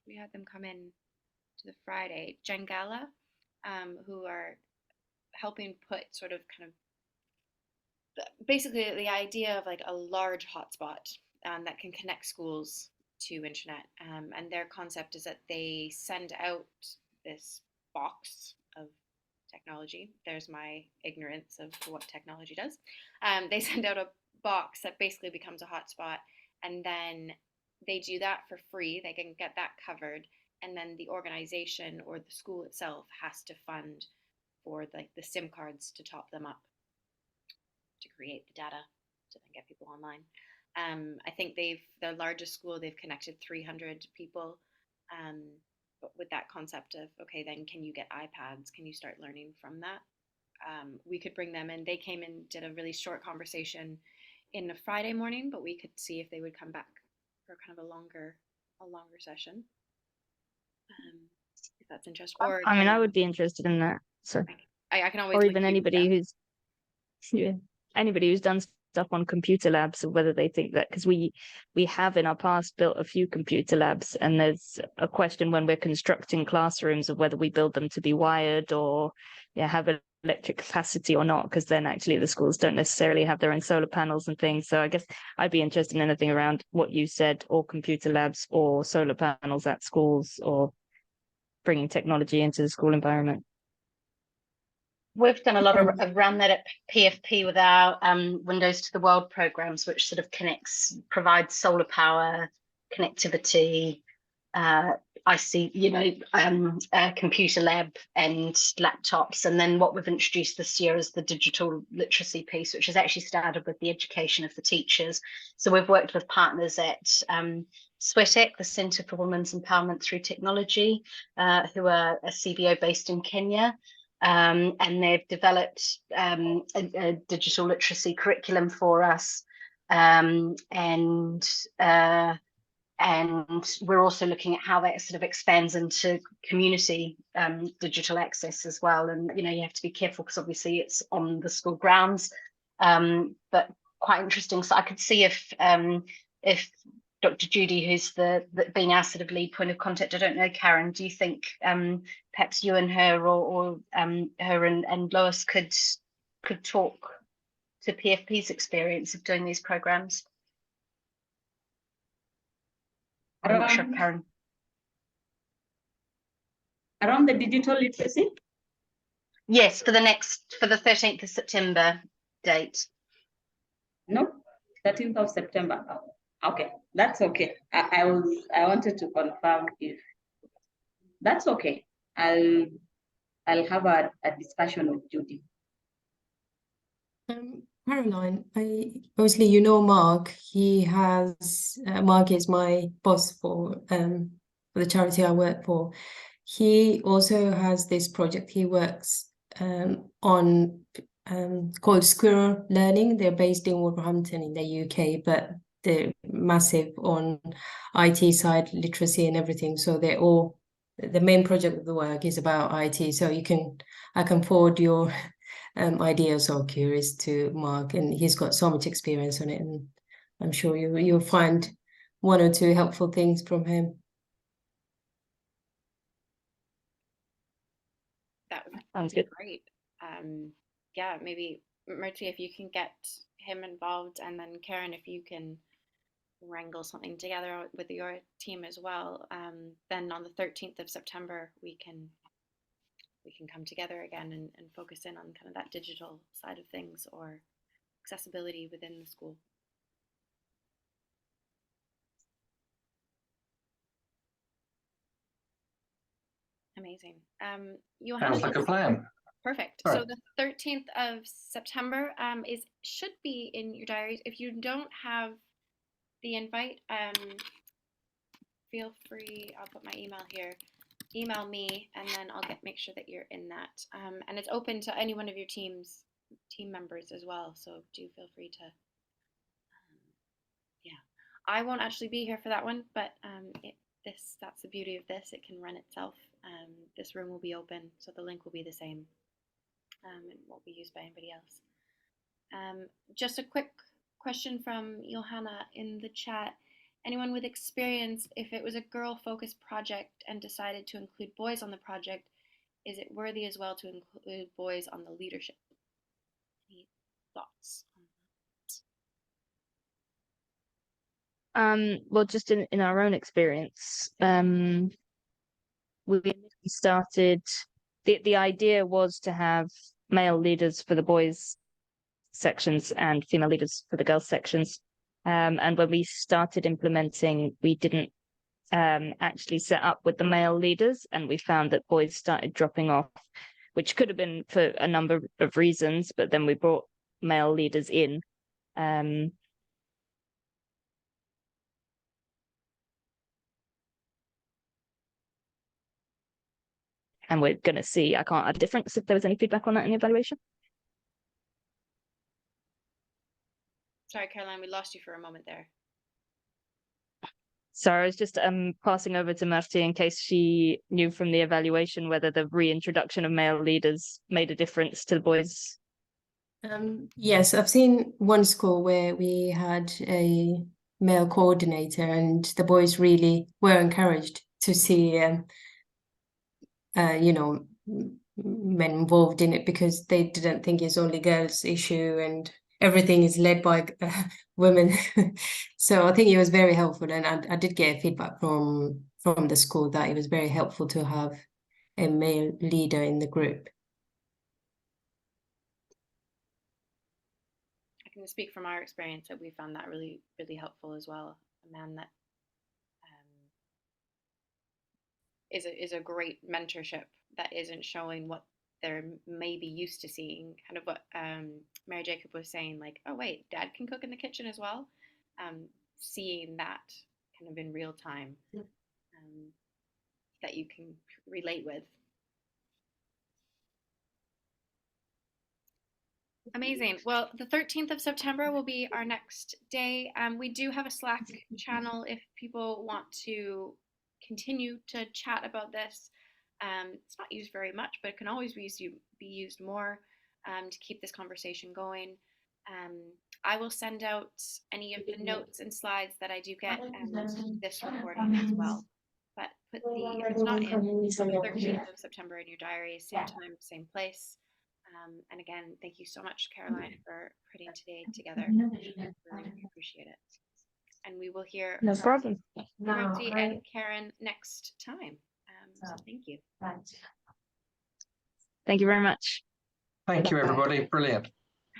we had them come in to the Friday, Jengala, who are helping put sort of kind of basically the idea of like a large hotspot that can connect schools to internet. And their concept is that they send out this box of technology. There's my ignorance of what technology does. They send out a box that basically becomes a hotspot, and then they do that for free. They can get that covered, and then the organization or the school itself has to fund for like the SIM cards to top them up to create the data to then get people online. I think their largest school, they've connected 300 people, but with that concept of, okay, then can you get iPads? Can you start learning from that? We could bring them in. They came and did a really short conversation in a Friday morning, but we could see if they would come back for kind of a longer session. If that's interesting. Or I mean, I would be interested in that. So, I can always or link even you, anybody who's done stuff on computer labs, or whether they think that, because we have in our past built a few computer labs, and there's a question when we're constructing classrooms of whether we build them to be wired or have electric capacity or not, because then actually the schools don't necessarily have their own solar panels and things. So I guess I'd be interested in anything around what you said, or computer labs or solar panels at schools, or bringing technology into the school environment. We've done a lot around that at PFP with our Windows to the World programs, which sort of provides solar power, connectivity, computer lab and laptops. And then what we've introduced this year is the digital literacy piece, which has actually started with the education of the teachers. So we've worked with partners at SWETEC, the Centre for Women's Empowerment Through Technology, who are a CBO based in Kenya. And they've developed a digital literacy curriculum for us. And we're also looking at how that sort of expands into community digital access as well. And, you have to be careful because obviously it's on the school grounds, but quite interesting. So I could see if Dr. Judy, who's been our sort of lead point of contact, I don't know, Karen, do you think perhaps you and her or her and Lois could talk to PFP's experience of doing these programs? I'm not sure, Karen. Around the digital literacy? Yes, for the 13th of September date. No, 13th of September. Oh, okay, that's okay. I wanted to confirm if that's okay. I'll have a discussion with Judy. Caroline, obviously Mark. Mark is my boss for the charity I work for. He also has this project he works on called Squirrel Learning. They're based in Wolverhampton in the UK, but they're massive on IT side, literacy and everything. So they're all, the main project of the work is about IT. So I can forward your ideas or queries to Mark, and he's got so much experience on it, and I'm sure you'll find one or two helpful things from him. That Sounds good. Great. Yeah, maybe Murti, if you can get him involved, and then Karen, if you can wrangle something together with your team as well, then on the 13th of September we can come together again and focus in on kind of that digital side of things, or accessibility within the school. Amazing. Sounds like a plan. Perfect. Right. So the 13th of September should be in your diaries. If you don't have the invite, feel free, I'll put my email here. Email me, and then I'll make sure that you're in that. And it's open to any one of your team members as well. So do feel free to. I won't actually be here for that one, but that's the beauty of this. It can run itself. This room will be open, so the link will be the same. And won't be used by anybody else. Just a quick question from Johanna in the chat. Anyone with experience, if it was a girl-focused project and decided to include boys on the project, is it worthy as well to include boys on the leadership? Any thoughts? Well, just in our own experience, we started, the idea was to have male leaders for the boys sections and female leaders for the girls sections. And when we started implementing, we didn't actually set up with the male leaders, and we found that boys started dropping off, which could have been for a number of reasons, but then we brought male leaders in. And we're going to see, I can't add a difference if there was any feedback on that in the evaluation. Sorry, Caroline, we lost you for a moment there. Sorry, I was just passing over to Marti in case she knew from the evaluation whether the reintroduction of male leaders made a difference to the boys. Yes, I've seen one school where we had a male coordinator, and the boys really were encouraged to see, you know, men involved in it, because they didn't think it's only girls' issue and everything is led by women. So I think it was very helpful, and I did get feedback from the school that it was very helpful to have a male leader in the group. I can speak from our experience that we found that really, really helpful as well. A man that is a great mentorship that isn't showing what they're maybe used to seeing, kind of what Mary Jacob was saying, like, oh wait, dad can cook in the kitchen as well. Seeing that kind of in real time, that you can relate with. Amazing. Well, the 13th of September will be our next day. We do have a Slack channel if people want to continue to chat about this. It's not used very much, but it can always be used more to keep this conversation going. I will send out any of the notes and slides that I do get and this recording as well. But if it's not in, the 13th of September in your diary, same time, same place. And again, thank you so much, Caroline, for putting today together. Really appreciate it. And we will hear No problem. Mercy and Karen next time. So thank you. Thank you very much. Thank you, everybody. Brilliant.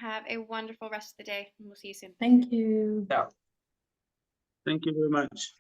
Have a wonderful rest of the day, and we'll see you soon. Thank you. Yeah. Thank you very much.